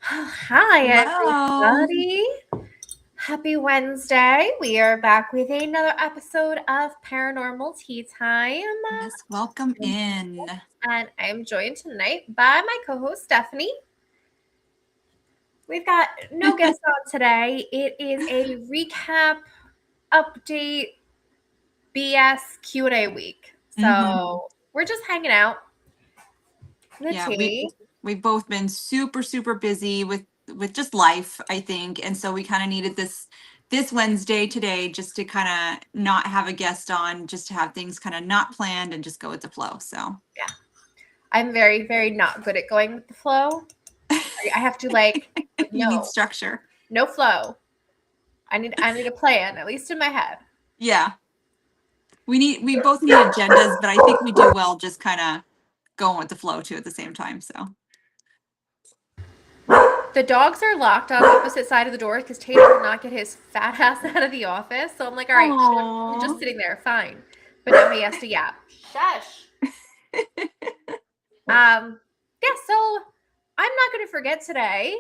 Hi, Hello. everybody. Happy Wednesday. We are back with another episode of Paranormal Tea Time. Yes, welcome in. And I'm joined tonight by my co host, Stephanie. We've got no guests on today. It is a recap, update, BS Q&A week. hmm So we're just hanging out. The Yeah, we tea. we've both been super busy with just life, I think, and so we kind of needed this Wednesday today just to kind of not have a guest on, just to have things kind of not planned and just go with the flow. So Yeah. I'm very not good at going with the flow. I have to you need no, structure. no flow. I need a plan, at least in my head. Yeah, we both need agendas, but I think we do well just kind of going with the flow too at the same time. So The dogs are locked on opposite side of the door because Tater did not get his fat ass out of the office. So I'm like, all right, he's just Aww. sitting there, fine. But now he has to yap. Shush. Yeah, so I'm not gonna forget today.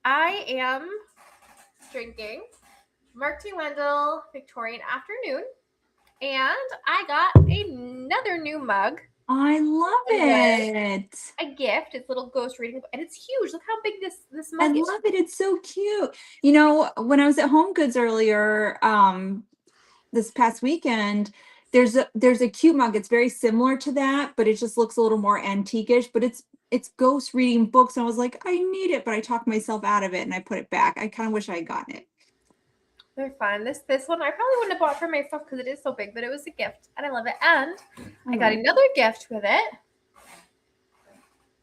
I am drinking Mark T. Wendell Victorian Afternoon. And I got another new mug. I love it. A gift. It's a little ghost reading, and it's huge. Look how big this I mug is. love it. It's so cute. You know, when I was at Home Goods earlier, this past weekend, there's a cute mug. It's very similar to that, but it just looks a little more antiquish, but it's ghost reading books. And I was like, I need it, but I talked myself out of it and I put it back. I kind of wish I had gotten it. They're fun. This one I probably wouldn't have bought for myself because it is so big, but it was a gift, and I love it. And I got another gift with it.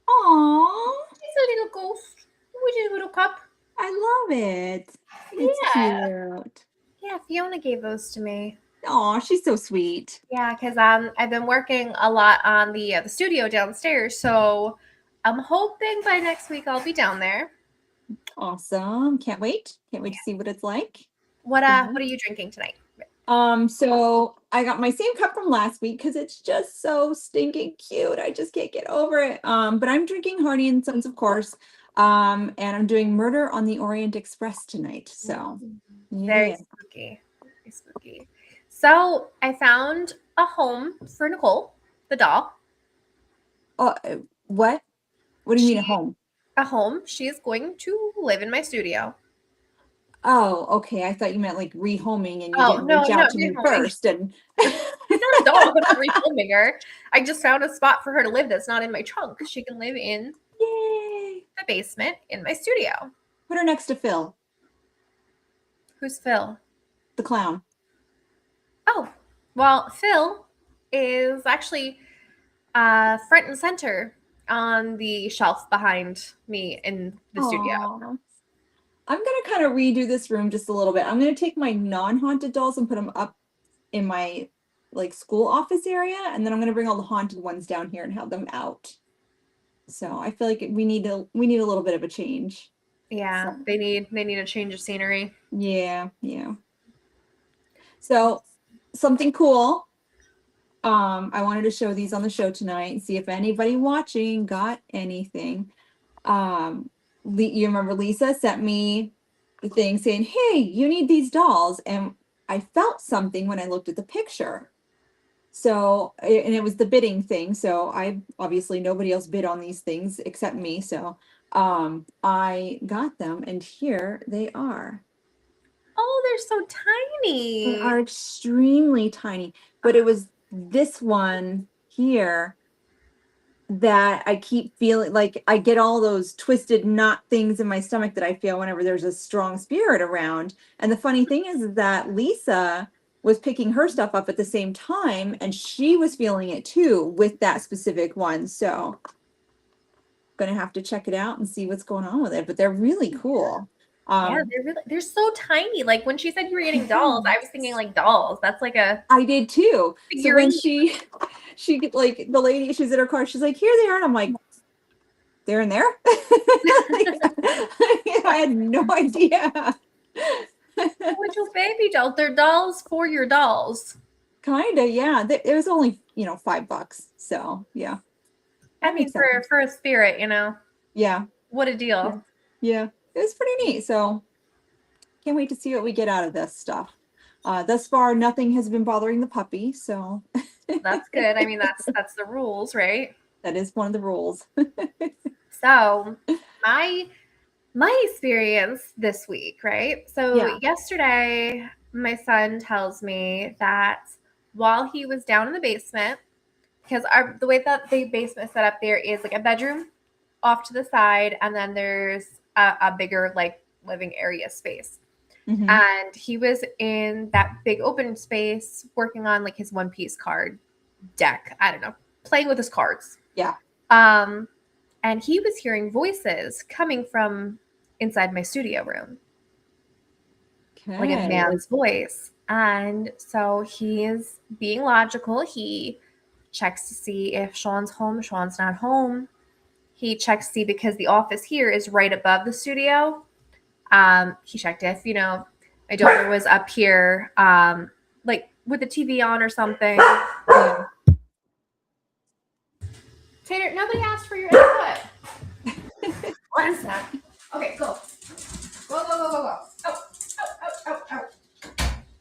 Aww, It's a little ghost with a little cup. I love it. It's Yeah. cute. Yeah, Fiona gave those to me. Aw, she's so sweet. Yeah, because I've been working a lot on the studio downstairs, so I'm hoping by next week I'll be down there. Awesome. Can't wait. Can't wait to see what it's like. What are you drinking tonight? So I got my same cup from last week because it's just so stinking cute. I just can't get over it. But I'm drinking Hardy and Sons, of course. And I'm doing Murder on the Orient Express tonight. So Very yeah. spooky. Very spooky. So I found a home for Nicole, the doll. Oh, what? What do you mean at She home? a home. She is going to live in my studio. Oh, okay. I thought you meant like rehoming and you Oh didn't no, reach no, out to me rehoming. first. And She's not a doll. I'm not rehoming her. I just found a spot for her to live that's not in my trunk. She can live in yay. the basement in my studio. Put her next to Phil, Who's Phil? the clown. Oh, well, Phil is actually front and center on the shelf behind me in the studio. Aww. I'm gonna kind of redo this room just a little bit. I'm gonna take my non-haunted dolls and put them up in my like school office area, and then I'm gonna bring all the haunted ones down here and have them out. So I feel like we need a little bit of a change. Yeah, So they need a change of scenery. yeah. So something cool. I wanted to show these on the show tonight and see if anybody watching got anything. You remember Lisa sent me the thing saying, "Hey, you need these dolls," and I felt something when I looked at the picture. So, and it was the bidding thing. So I obviously nobody else bid on these things except me. So, I got them, and here they are. Oh, they're so They tiny. are extremely tiny, but it was this one here that I keep feeling like I get all those twisted knot things in my stomach that I feel whenever there's a strong spirit around. And the funny thing is that Lisa was picking her stuff up at the same time and she was feeling it too with that specific one. So I'm gonna have to check it out and see what's going on with it. But they're really cool. Yeah, Um they're so tiny. Like when she said you were getting dolls, I was thinking like dolls. That's like a I did too. So when figurine. she like the lady, she's in her car, she's like, here they are. And I'm like, they're in there? I had no idea. Little baby dolls. They're dolls for your dolls. Kinda, yeah. It was only, $5. So yeah, I that mean, makes sense. for a spirit, Yeah. what a Yeah. deal. Yeah, it was pretty neat. So can't wait to see what we get out of this stuff. Thus far, nothing has been bothering the puppy, so That's good. I mean, that's the rules, right? that is one of the rules. So, my experience this week, right? So, Yeah. yesterday my son tells me that while he was down in the basement, because the way that the basement is set up there is like a bedroom off to the side, and then there's a bigger like living area space. Hmm. And he was in that big open space working on like his One Piece card deck. I don't know, playing with his cards. Yeah. Um, and he was hearing voices coming from inside my studio room, like a Okay. man's voice. And so he is being logical. He checks to see if Sean's home. Sean's not home. He checks to see because the office here is right above the studio. He checked if, my daughter was up here, like with the TV on or something. Yeah. Tater, nobody asked for your input. One sec. Okay, go. Go, go, go, go, go. Oh, oh, oh, oh.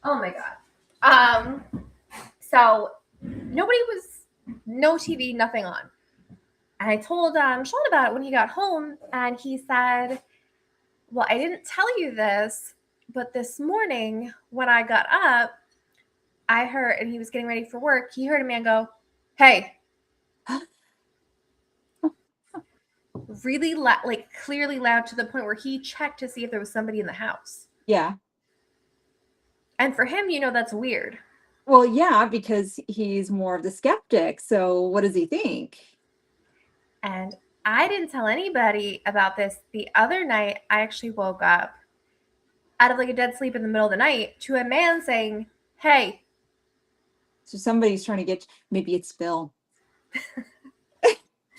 Oh my God. So no TV, nothing on. And I told Sean about it when he got home, and he said, well, I didn't tell you this, but this morning when I got up, I heard, and he was getting ready for work, he heard a man go, hey. Really like clearly loud to the point where he checked to see if there was somebody in the house. Yeah. And for him, that's weird. Well, yeah, because he's more of the skeptic. So what does he think? And I didn't tell anybody about this. The other night, I actually woke up out of like a dead sleep in the middle of the night to a man saying, hey. So somebody's trying to get, maybe it's Phil.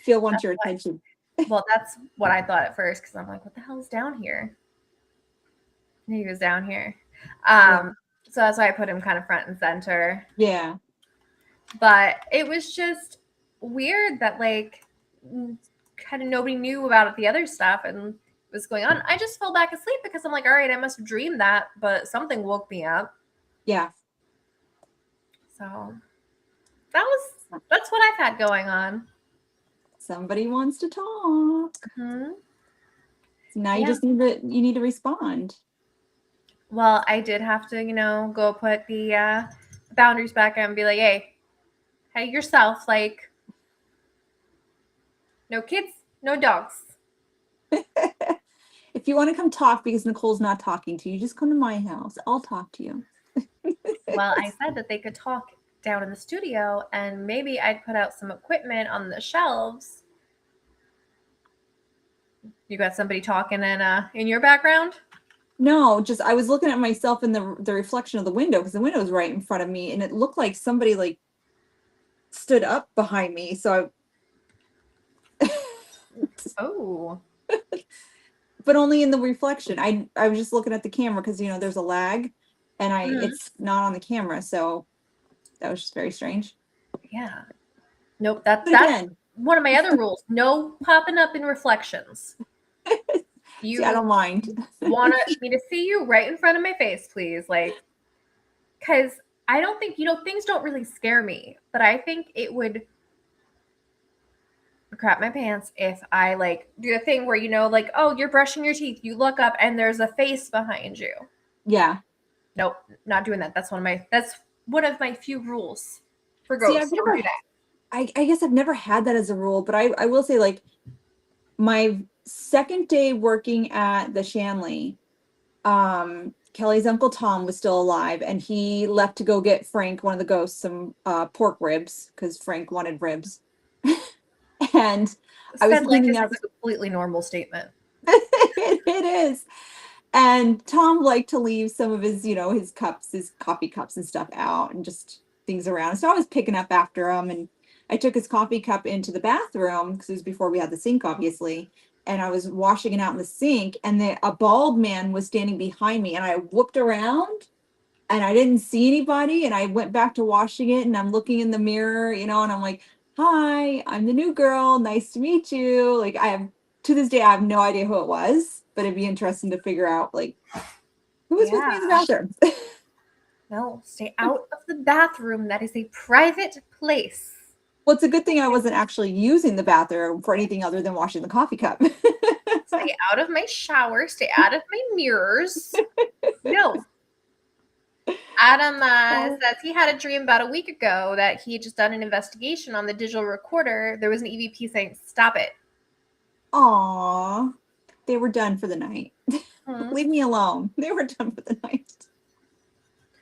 Phil wants your attention. Well, that's what I thought at first, because I'm like, what the hell is down here? And he was down here. So that's why I put him kind of front and center. Yeah. But it was just weird that like kind of nobody knew about the other stuff and was going on. I just fell back asleep because I'm like, all right, I must have dreamed that, but something woke me up. Yeah. So that's what I've had going on. Somebody wants to talk. Mm-hmm. So now you just need to respond. Well, I did have to, go put the boundaries back and be like, hey, yourself, like, no kids, no dogs. If you want to come talk because Nicole's not talking to you, just come to my house. I'll talk to you. Well, I said that they could talk down in the studio, and maybe I'd put out some equipment on the shelves. You got somebody talking in your background? No, just I was looking at myself in the reflection of the window because the window was right in front of me, and it looked like somebody like stood up behind me. So Oh. But only in the reflection. I was just looking at the camera because there's a lag, and it's not on the camera, so that was just very strange. Yeah. Nope. That's one of my other rules. No popping up in reflections. See, I don't mind. Want me to see you right in front of my face, please? Like, because I don't think, things don't really scare me, but I think it would crap my pants if I like do a thing where, like, oh, you're brushing your teeth. You look up and there's a face behind you. Yeah. Nope. Not doing that. That's one of my few rules for ghosts. See, I guess I've never had that as a rule, but I will say, like, my second day working at the Shanley, Kelly's Uncle Tom was still alive, and he left to go get Frank, one of the ghosts, some pork ribs because Frank wanted ribs. And I was cleaning out. A completely normal statement. It is. And Tom liked to leave some of his, his cups, his coffee cups and stuff out and just things around. So I was picking up after him, and I took his coffee cup into the bathroom because it was before we had the sink, obviously. And I was washing it out in the sink, and a bald man was standing behind me, and I whooped around and I didn't see anybody. And I went back to washing it, and I'm looking in the mirror, and I'm like, hi, I'm the new girl. Nice to meet you. Like, I have to this day, I have no idea who it was, but it'd be interesting to figure out like who was with me in the bathroom. No, stay out of the bathroom. That is a private place. Well, it's a good thing I wasn't actually using the bathroom for anything other than washing the coffee cup. Stay out of my shower. Stay out of my mirrors. No. Adam says he had a dream about a week ago that he had just done an investigation on the digital recorder. There was an EVP saying, "Stop it." Aw, they were done for the night. Hmm. Leave me alone. They were done for the night.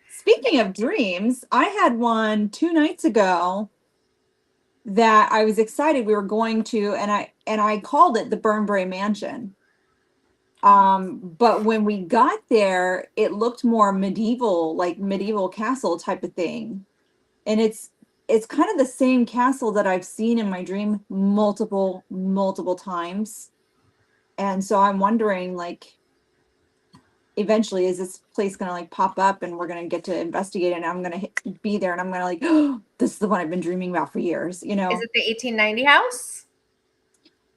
Speaking of dreams, I had one 2 nights ago that I was excited we were going to, and I called it the Burnbrae Mansion. But when we got there, it looked more medieval, like medieval castle type of thing. And it's kind of the same castle that I've seen in my dream multiple times. And so I'm wondering, like, eventually is this place gonna like pop up and we're gonna get to investigate it, and I'm gonna be there and I'm gonna like, oh, this is the one I've been dreaming about for years, you know? Is it the 1890 house?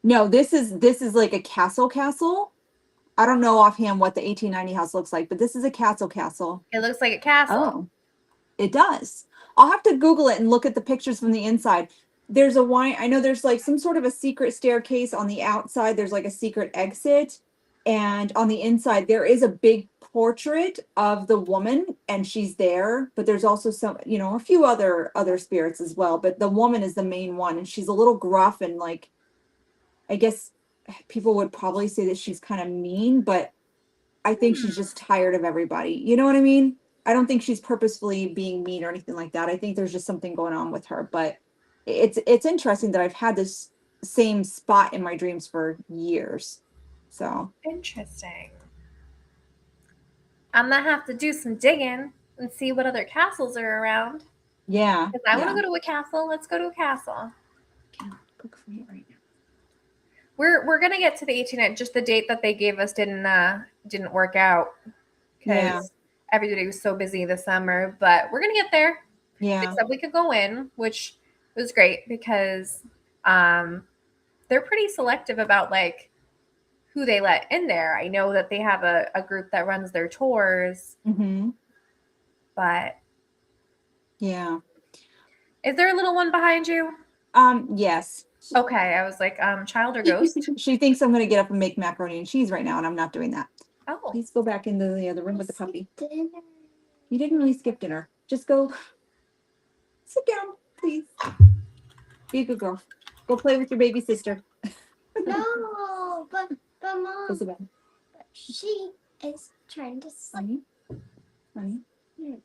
No, this is like a castle. I don't know offhand what the 1890 house looks like, but this is a castle. It looks like a castle. Oh, it does. I'll have to Google it and look at the pictures from the inside. There's a wine. I know there's like some sort of a secret staircase on the outside. There's like a secret exit. And on the inside, there is a big portrait of the woman and she's there. But there's also some, you know, a few other spirits as well. But the woman is the main one. And she's a little gruff and like, I guess people would probably say that she's kind of mean, but I think she's just tired of everybody. You know what I mean? I don't think she's purposefully being mean or anything like that. I think there's just something going on with her. But it's interesting that I've had this same spot in my dreams for years. So Interesting. I'm gonna have to do some digging and see what other castles are around. yeah. Because I want to go to a castle. Let's go to a castle. Can't cook for you right now. We're gonna get to the 18. Just the date that they gave us didn't work out because everybody was so busy this summer. But we're gonna get there. Yeah. They said we could go in, which was great because they're pretty selective about like who they let in there. I know that they have a group that runs their tours, Mm-hmm. but Yeah. is there a little one behind you? Yes. Okay, I was like, child or ghost? She thinks I'm gonna get up and make macaroni and cheese right now, and I'm not doing that. Oh, Please go back into the other room with the puppy. You didn't really skip dinner. Just go sit down, please. Be a good girl. Go play with your baby sister. No, but Go mom, sit down. she is trying to sleep. Honey, you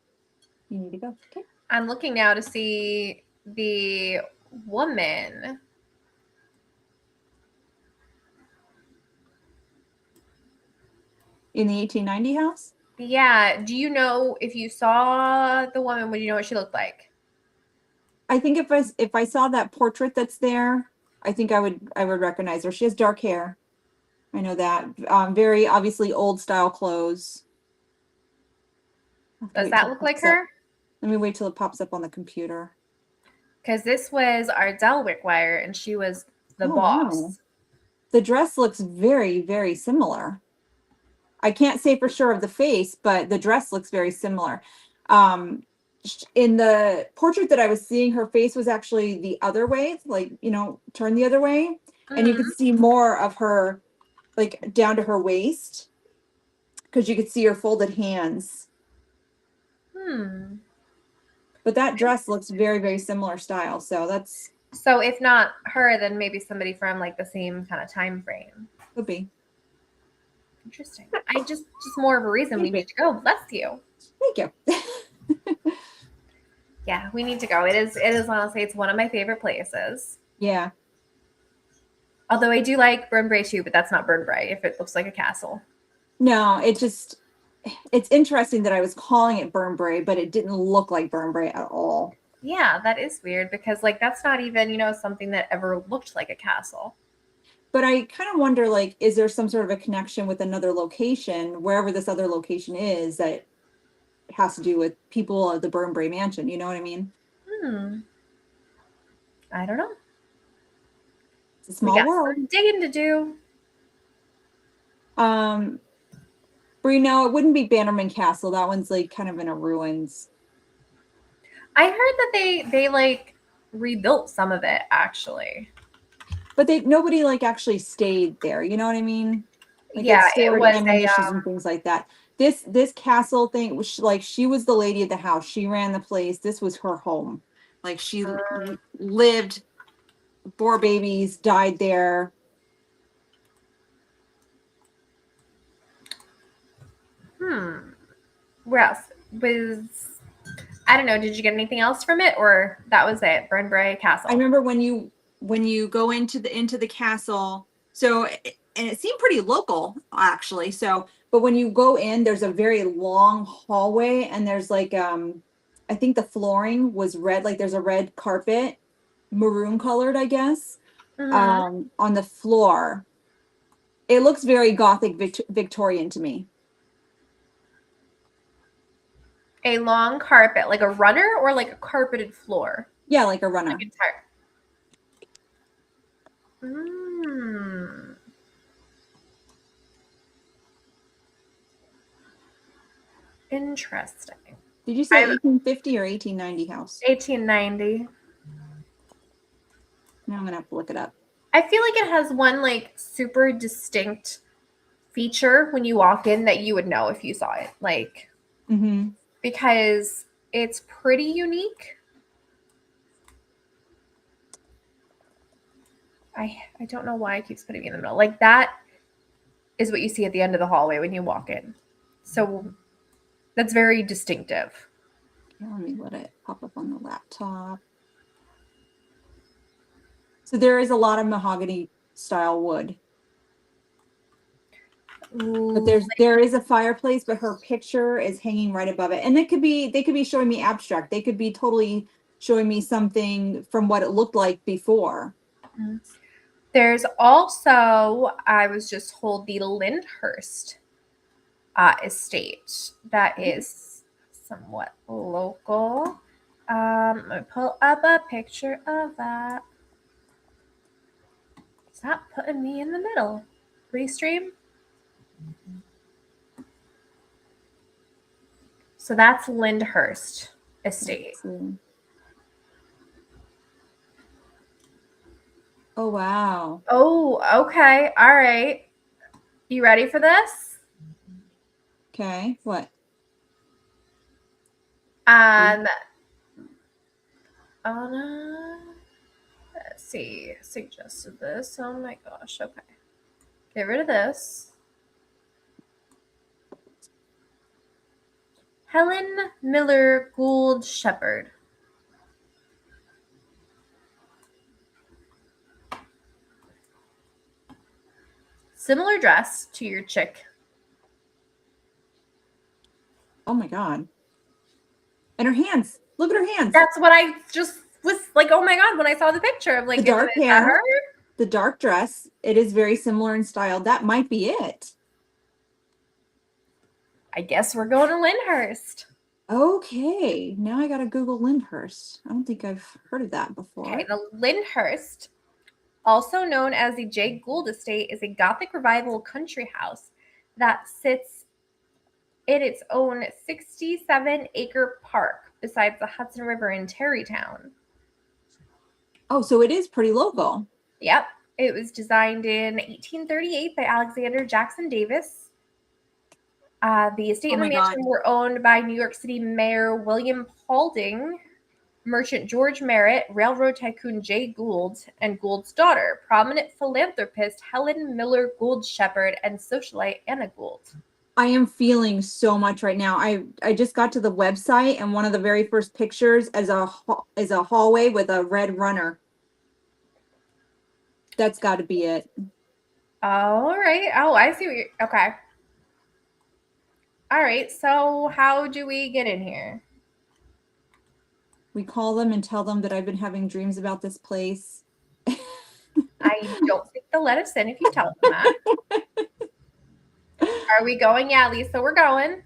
need to go. Okay. I'm looking now to see the woman. In the 1890 house? Yeah, do you know if you saw the woman, would you know what she looked like? I think if I saw that portrait that's there, I think I would recognize her. She has dark hair. I know that. Very obviously old style clothes. Does that look like her? Let me wait till it pops up on the computer. Because this was Ardell Wickwire, and she was the boss. Wow. The dress looks very, very similar. I can't say for sure of the face, but the dress looks very similar. In the portrait that I was seeing, her face was actually the other way, like, you know, turned the other way. And you could see more of her, like, down to her waist. Because you could see her folded hands. But that dress looks very, very similar style. So that's... So if not her, then maybe somebody from, like, the same kind of time frame. Could be. Interesting. I just more of a reason we need to go. Bless you. Thank you. Yeah, we need to go. It is honestly, it's one of my favorite places. Yeah. Although I do like Burnbrae too, but that's not Burnbrae if it looks like a castle. No, it's interesting that I was calling it Burnbrae, but it didn't look like Burnbrae at all. Yeah, that is weird because like that's not even, you know, something that ever looked like a castle. But I kind of wonder, like, is there some sort of a connection with another location, wherever this other location is, that has to do with people of the Burnbrae Mansion? You know what I mean? I don't know. It's a small world. Some digging to do. Bree, no, it wouldn't be Bannerman Castle. That one's like kind of in a ruins. I heard that they like rebuilt some of it actually. But nobody like actually stayed there. You know what I mean? Like Yeah, it it stored was ammunition and things like that. This castle thing was like she was the lady of the house. She ran the place. This was her home. Like she lived, bore babies, died there. Where else was? I don't know. Did you get anything else from it, or that was it? Burnbrae Castle. I remember when you go into the castle. So and it seemed pretty local actually. So but when you go in, there's a very long hallway, and there's like I think the flooring was red. Like there's a red carpet, maroon colored, I guess, on the floor. It looks very Gothic Victorian to me. A long carpet, like a runner, or like a carpeted floor. Yeah, like a runner. Like entire. Mm. Interesting. Did you say 1850 or 1890 house? 1890. Now I'm gonna have to look it up. I feel like it has one like super distinct feature when you walk in that you would know if you saw it. Like, because it's pretty unique. I don't know why it keeps putting me in the middle. Like that is what you see at the end of the hallway when you walk in. So that's very distinctive. Yeah, let me let it pop up on the laptop. So there is a lot of mahogany style wood. But there is a fireplace, but her picture is hanging right above it. And they could be showing me abstract. They could be totally showing me something from what it looked like before. There's also, I was just told, the Lyndhurst estate that is somewhat local. Let me pull up a picture of that. Stop putting me in the middle. Restream. So that's Lyndhurst estate. Oh, wow. Oh, okay. All right. You ready for this? Okay. What? Oh no. Let's see. Suggested this. Oh my gosh. Okay. Get rid of this. Helen Miller Gould Shepherd. Similar dress to your chick. Oh my God. And her hands. Look at her hands. That's what I just was like, oh my God, when I saw the picture. I'm like, the dark hair, her? the dark dress. It is very similar in style. That might be it. I guess we're going to Lyndhurst. Okay. Now I got to Google Lyndhurst. I don't think I've heard of that before. Okay, the Lyndhurst, also known as the J. Gould Estate, is a Gothic revival country house that sits in its own 67-acre park beside the Hudson River in Tarrytown. Oh, so it is pretty local. Yep. It was designed in 1838 by Alexander Jackson Davis. The estate and the mansion were owned by New York City Mayor William Paulding, merchant George Merritt, railroad tycoon Jay Gould, and Gould's daughter, prominent philanthropist Helen Miller Gould Shepherd, and socialite Anna Gould. I am feeling so much right now. I just got to the website, and one of the very first pictures is a hallway with a red runner. That's got to be it. All right. Oh, I see what you're... Okay. All right. So how do we get in here? We call them and tell them that I've been having dreams about this place. I don't think they'll let us in if you tell them that. Are we going? Yeah, Lisa, we're going.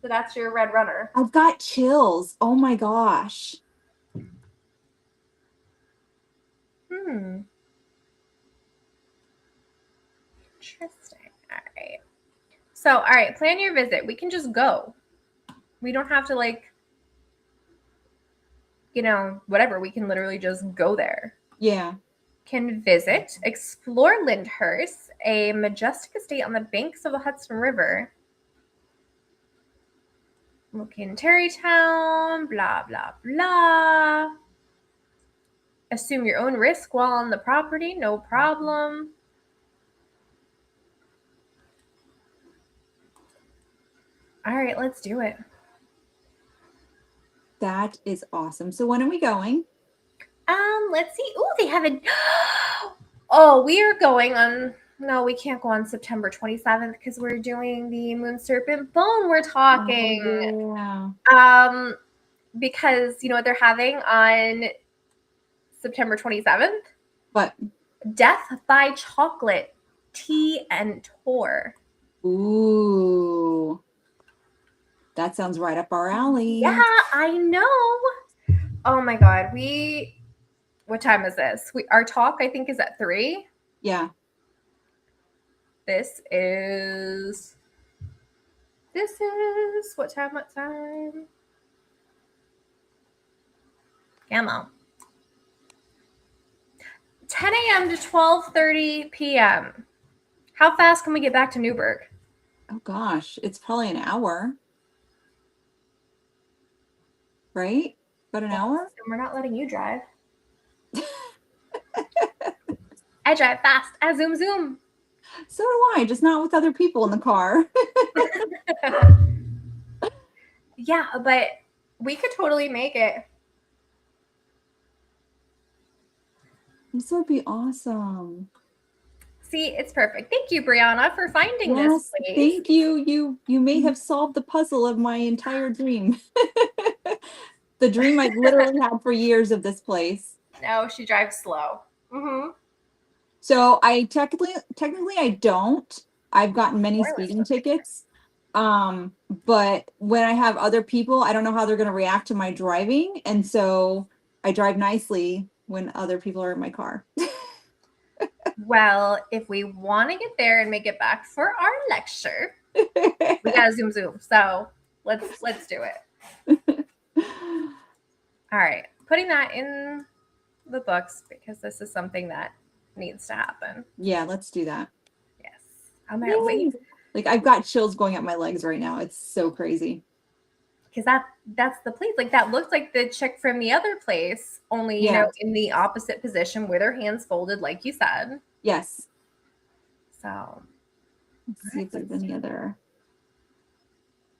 So that's your red runner. I've got chills. Oh my gosh. So, all right, plan your visit. We can just go. We don't have to whatever. We can literally just go there. Yeah. Can visit, explore Lyndhurst, a majestic estate on the banks of the Hudson River. Look in Terrytown, blah, blah, blah. Assume your own risk while on the property, no problem. All right, let's do it. That is awesome. So when are we going? Let's see. Oh, they have a. Oh, we are going on. No, we can't go on September 27th because we're doing the Moon Serpent Bone. We're talking. Oh, yeah. Because you know what they're having on September 27th? But Death by Chocolate, Tea and Tour. ooh, that sounds right up our alley. Yeah, I know. Oh my God. What time is this? Our talk, I think, is at 3. Yeah. This is what time? 10 a.m. to 12:30 p.m. How fast can we get back to Newburgh? Oh gosh, it's probably an hour. Right? About an hour? And we're not letting you drive. I drive fast. I zoom zoom. So do I, just not with other people in the car. Yeah, but we could totally make it. This would be awesome. See, it's perfect. Thank you, Brianna, for finding Yes, this place. thank you. You may have solved the puzzle of my entire dream. The dream I've literally had for years of this place. No, she drives slow. Mm-hmm. So I technically I don't. I've gotten many Wireless. speeding tickets. But when I have other people, I don't know how they're going to react to my driving, and so I drive nicely when other people are in my car. Well, if we want to get there and make it back for our lecture, we gotta zoom zoom. So let's do it. All right, putting that in the books because this is something that needs to happen. Yeah, let's do that. Yes, I'm gonna wait Like I've got chills going up my legs right now. It's so crazy. because that's the place. Like that looks like the chick from the other place, only you Yeah. know in the opposite position with her hands folded, like you said. Yes. So Let's see if there's any other.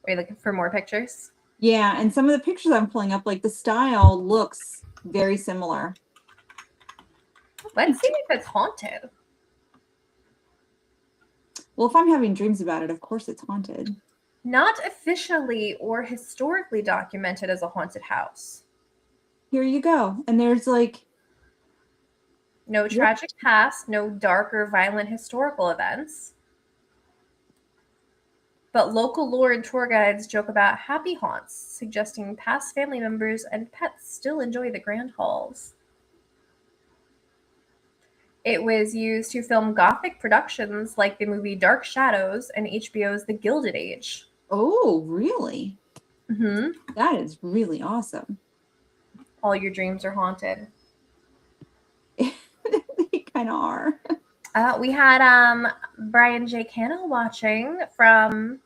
are you looking for more pictures? Yeah, and some of the pictures I'm pulling up, like the style looks very similar. Let's see if it's haunted. Well, if I'm having dreams about it, of course it's haunted. Not officially or historically documented as a haunted house. Here you go. And there's like, No tragic past, no dark or violent historical events. But local lore and tour guides joke about happy haunts, suggesting past family members and pets still enjoy the grand halls. It was used to film Gothic productions like the movie Dark Shadows and HBO's The Gilded Age. oh, really? Mm-hmm. That is really awesome. All your dreams are haunted. They kind of are. We had Brian J. Cano watching from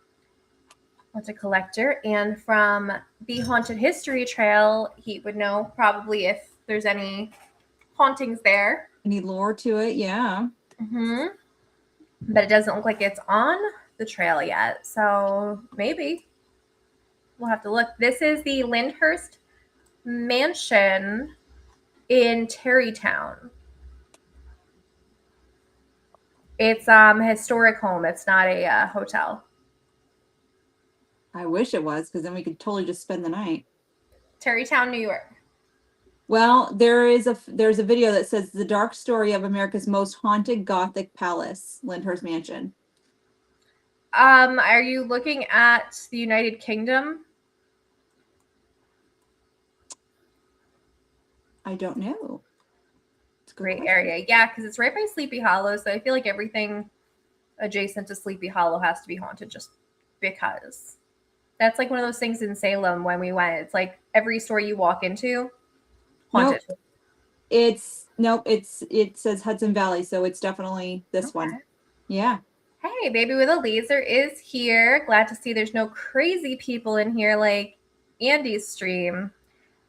What's a Collector, and from the Haunted History Trail, he would know probably if there's any hauntings there. Any lore to it? Yeah. Mm-hmm. But it doesn't look like it's on the trail yet, so maybe we'll have to look. This is the Lyndhurst Mansion in Terrytown. It's a historic home. It's not a hotel. I wish it was, because then we could totally just spend the night. Terrytown, New York. Well, there's a video that says the dark story of America's most haunted Gothic palace, Lyndhurst Mansion. Are you looking at the United Kingdom? I don't know. It's a great area. Yeah, because it's right by Sleepy Hollow, so I feel like everything adjacent to Sleepy Hollow has to be haunted just because. That's like one of those things in Salem when we went. It's like every store you walk into, haunted. Nope. It says Hudson Valley, so it's definitely this one. Yeah. Hey, Baby with a Laser is here. Glad to see there's no crazy people in here like Andy's stream.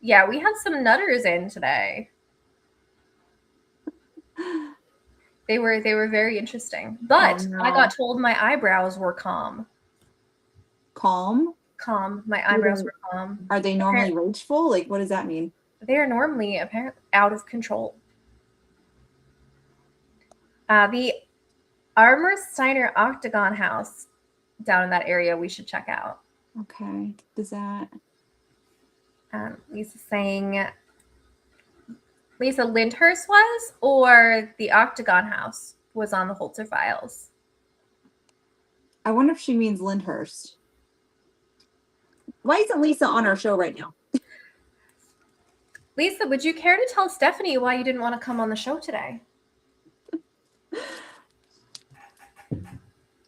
Yeah, we had some nutters in today. They were very interesting. But Oh, no. I got told my eyebrows were calm. Calm? Calm. My eyebrows were calm. Are they normally rageful? Like, what does that mean? They are normally apparently out of control. The Armour Steiner Octagon House down in that area we should check out. Okay. Does that... Lisa's saying Lisa Lyndhurst was, or the Octagon House was on the Holzer files. I wonder if she means Lyndhurst. Why isn't Lisa on our show right now? Lisa, would you care to tell Stephanie why you didn't want to come on the show today?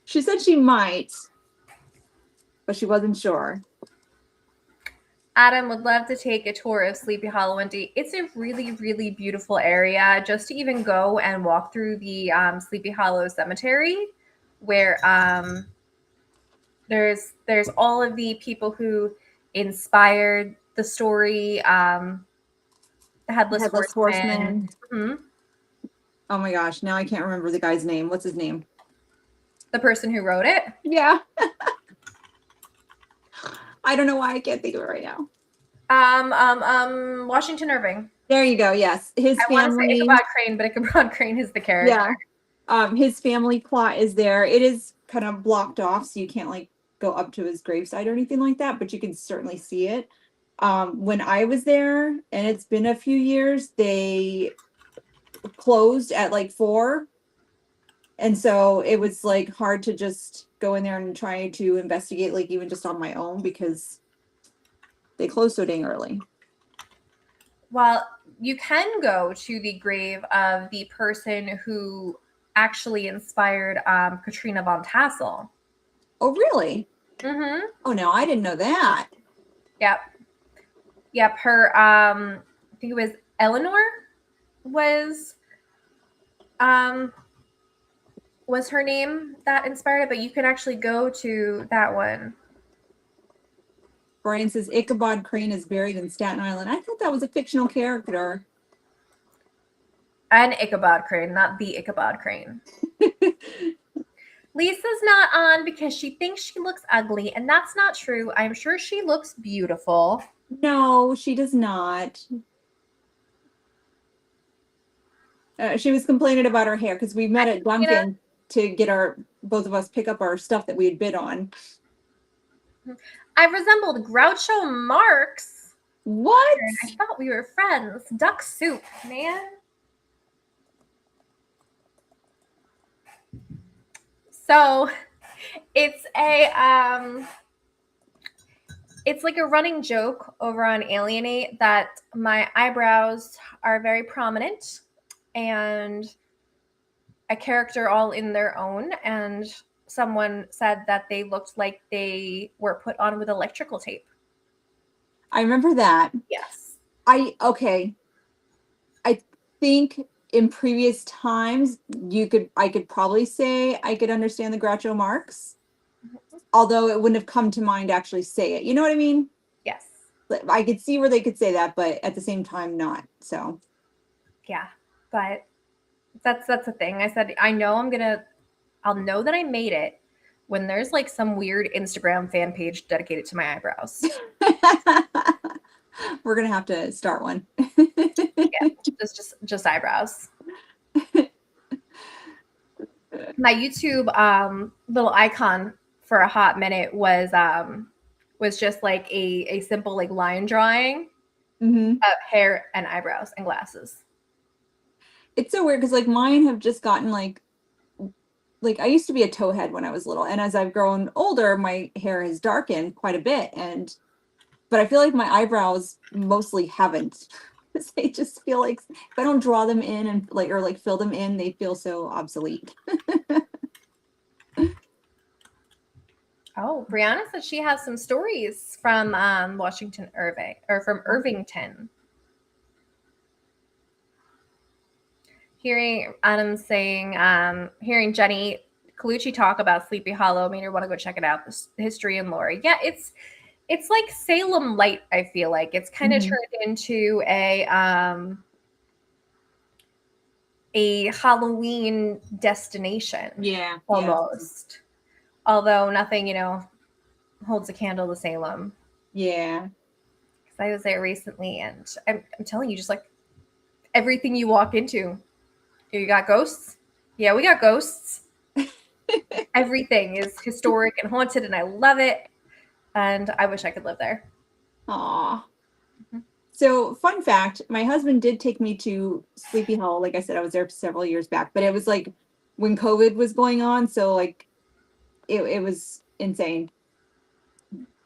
She said she might, but she wasn't sure. Adam would love to take a tour of Sleepy Hollow and it's a really, really beautiful area. Just to even go and walk through the Sleepy Hollow Cemetery, where there's all of the people who inspired the story. The Headless Horseman. Mm-hmm. Oh my gosh, now I can't remember the guy's name. What's his name? The person who wrote it? Yeah. I don't know why I can't think of it right now. Washington Irving. There you go. Yes, his family. I want to say Ichabod Crane, but Ichabod Crane is the character. Yeah. His family plot is there. It is kind of blocked off, so you can't like go up to his gravesite or anything like that, but you can certainly see it. When I was there, and it's been a few years, they closed at like 4. And so it was like hard to just go in there and try to investigate, like even just on my own, because they closed so dang early. Well, you can go to the grave of the person who actually inspired Katrina von Tassel. Oh, really? Mm-hmm. Oh, no, I didn't know that. Yep. Her, I think it was Eleanor was her name that inspired it, but you can actually go to that one. Brian says Ichabod Crane is buried in Staten Island. I thought that was a fictional character. An Ichabod Crane, not the Ichabod Crane. Lisa's not on because she thinks she looks ugly, and that's not true. I'm sure she looks beautiful. No, she does not. She was complaining about her hair because we met at Dunkin' to get both of us pick up our stuff that we had bid on. I resembled Groucho Marx. What? I thought we were friends. Duck soup, man. So it's it's like a running joke over on Alienate that my eyebrows are very prominent and a character all in their own, and someone said that they looked like they were put on with electrical tape. I remember that. Yes. I think in previous times I could probably say I could understand the Groucho Marx, although it wouldn't have come to mind to actually say it. You know what I mean? Yes. I could see where they could say that, but at the same time not. So yeah, but that's the thing. I said I'll know that I made it when there's like some weird Instagram fan page dedicated to my eyebrows. We're gonna have to start one. Yeah, just eyebrows. My YouTube little icon for a hot minute was just like a simple like line drawing of hair and eyebrows and glasses. It's so weird because like mine have just gotten like I used to be a towhead when I was little, and as I've grown older, my hair has darkened quite a bit, but I feel like my eyebrows mostly haven't. They just feel like if I don't draw them in and or fill them in, they feel so obsolete. Oh, Brianna said she has some stories from Washington Irving, or from Irvington. Hearing Adam saying, hearing Jenny Colucci talk about Sleepy Hollow made her want to go check it out. The history and lore. Yeah, it's like Salem Light. I feel like it's kind of turned into a Halloween destination. Yeah, almost. Although nothing, holds a candle to Salem. Yeah. Because I was there recently, and I'm telling you, just like everything you walk into, you got ghosts. Yeah, we got ghosts. Everything is historic and haunted, and I love it. And I wish I could live there. Aw. So, fun fact, my husband did take me to Sleepy Hollow. Like I said, I was there several years back, but it was like when COVID was going on, so like it was insane.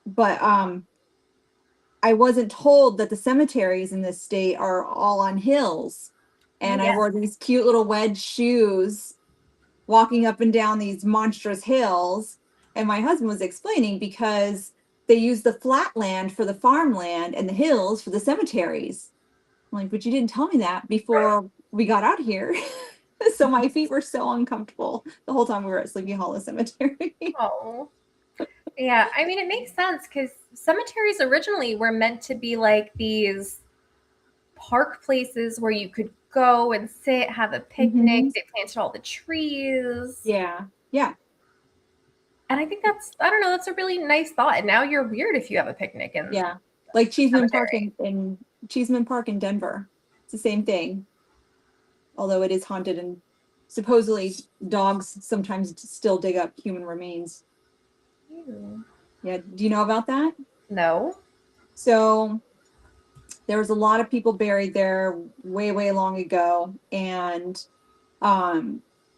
But I wasn't told that the cemeteries in this state are all on hills. And I wore these cute little wedge shoes walking up and down these monstrous hills. And my husband was explaining because they use the flat land for the farmland and the hills for the cemeteries. I'm like, but you didn't tell me that before we got out here. So my feet were so uncomfortable the whole time we were at Sleepy Hollow Cemetery. Oh. Yeah, I mean, it makes sense because cemeteries originally were meant to be like these park places where you could go and sit, have a picnic. They planted all the trees. Yeah. And I think that's a really nice thought. And now you're weird if you have a picnic. And like Cheeseman Park in Cheeseman Park in Denver. It's the same thing. Although it is haunted, and supposedly dogs sometimes still dig up human remains. Yeah, do you know about that? No. So there was a lot of people buried there way, way long ago, and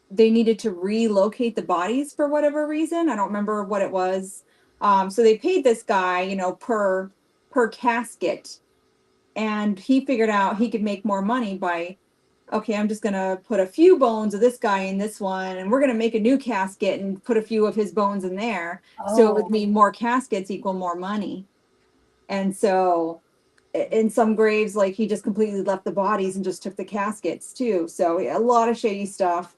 they needed to relocate the bodies for whatever reason. I don't remember what it was. So they paid this guy, per casket, and he figured out he could make more money by, okay, I'm just gonna put a few bones of this guy in this one, and we're gonna make a new casket and put a few of his bones in there. So it would mean more caskets equal more money. And so in some graves, like he just completely left the bodies and just took the caskets too. So a lot of shady stuff.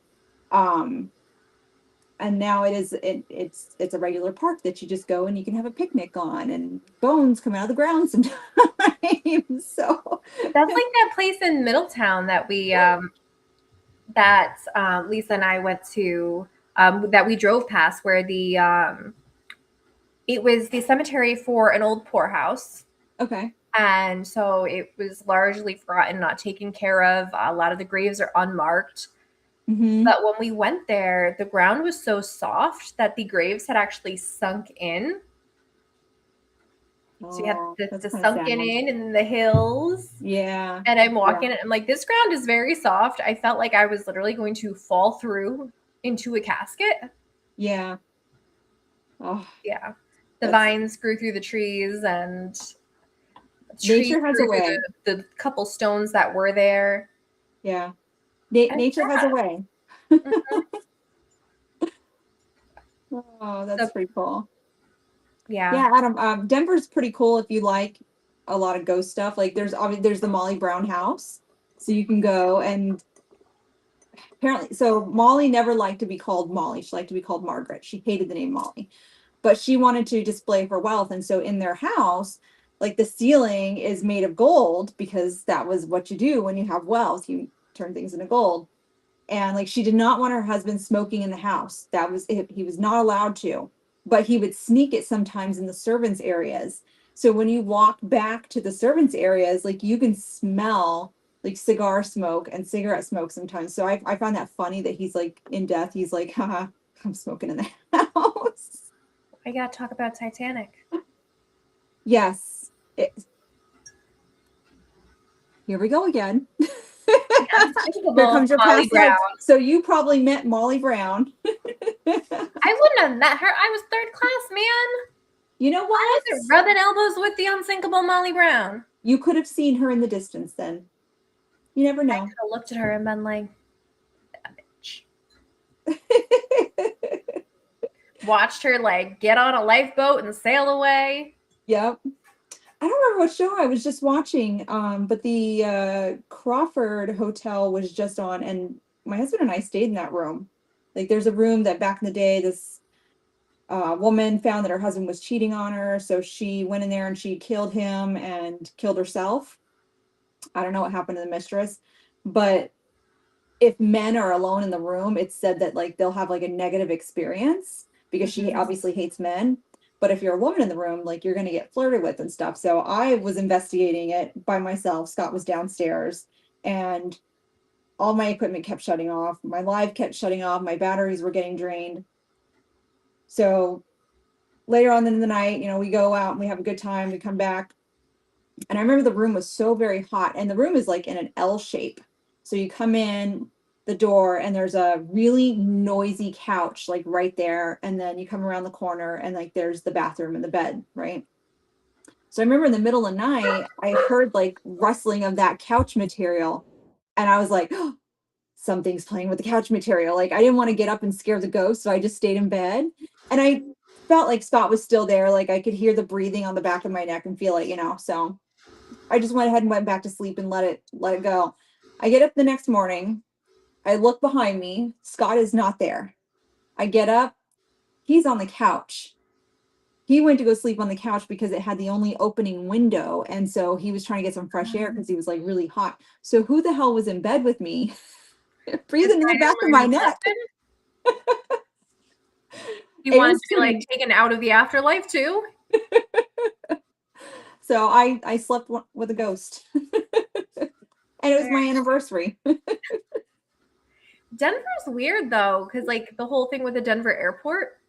And now it's a regular park that you just go and you can have a picnic on, and bones come out of the ground sometimes. So that's like that place in Middletown that we Lisa and I went to, that we drove past, where it was the cemetery for an old poorhouse. Okay. And so it was largely forgotten, not taken care of. A lot of the graves are unmarked. But when we went there, the ground was so soft that the graves had actually sunk in. So you have the sunken in and the hills. Yeah. And I'm walking and I'm like, this ground is very soft. I felt like I was literally going to fall through into a casket. Yeah. Oh. Yeah. The vines grew through the trees, and nature has a way. The couple stones that were there. Yeah. Nature has a way. Oh, that's pretty cool. Yeah, Adam, Denver's pretty cool if you like a lot of ghost stuff. Like there's the Molly Brown house, so you can go, and apparently, so Molly never liked to be called Molly. She liked to be called Margaret. She hated the name Molly, but she wanted to display her wealth, and so in their house, like the ceiling is made of gold, because that was what you do when you have wealth. You turn things into gold. And like she did not want her husband smoking in the house. That was it. He was not allowed to, but he would sneak it sometimes in the servants' areas. So when you walk back to the servants' areas, like you can smell like cigar smoke and cigarette smoke sometimes. So I found that funny that he's like in death. He's like, haha, I'm smoking in the house. I gotta talk about Titanic. Yes. Here we go again. Here comes your Molly Brown. So you probably met Molly Brown. I wouldn't have met her. I was third class, man. You know what? I wasn't rubbing elbows with the unsinkable Molly Brown. You could have seen her in the distance then. You never know. I could have looked at her and been like, that bitch. watched her like get on a lifeboat and sail away. Yep. I don't remember what show I was just watching, but the Crawford Hotel was just on, and my husband and I stayed in that room. Like, there's a room that back in the day, this woman found that her husband was cheating on her, so she went in there and she killed him and killed herself. I don't know what happened to the mistress, but if men are alone in the room, it's said that like they'll have like a negative experience because she obviously hates men. But if you're a woman in the room, like you're going to get flirted with and stuff. So I was investigating it by myself. Scott was downstairs, and all my equipment kept shutting off. My live kept shutting off. My batteries were getting drained. So later on in the night, we go out and we have a good time. We come back. And I remember the room was so very hot, and the room is like in an L shape. So you come in the door and there's a really noisy couch like right there. And then you come around the corner and like there's the bathroom and the bed, right? So I remember in the middle of the night, I heard like rustling of that couch material. And I was like, oh, something's playing with the couch material. Like I didn't want to get up and scare the ghost. So I just stayed in bed. And I felt like Scott was still there. Like I could hear the breathing on the back of my neck and feel it, So I just went ahead and went back to sleep and let it go. I get up the next morning. I look behind me. Scott is not there. I get up. He's on the couch. He went to go sleep on the couch because it had the only opening window. And so he was trying to get some fresh air because he was like really hot. So who the hell was in bed with me? Breathing in the back of my neck. He wanted to be like taken out of the afterlife too. So I slept with a ghost. And it was my anniversary. Denver's weird though, because like the whole thing with the Denver airport.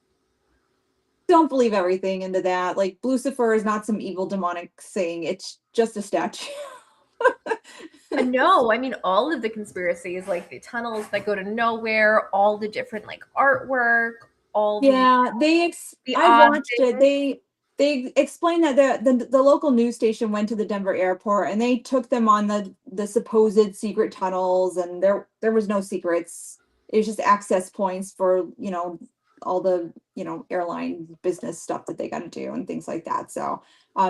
Don't believe everything into that. Like Lucifer is not some evil demonic thing. It's just a statue. No, I mean all of the conspiracies, like the tunnels that go to nowhere, all the different like artwork, all I watched it. They explained that the local news station went to the Denver airport and they took them on the supposed secret tunnels, and there was no secrets. It was just access points for all the airline business stuff that they got to do and things like that. So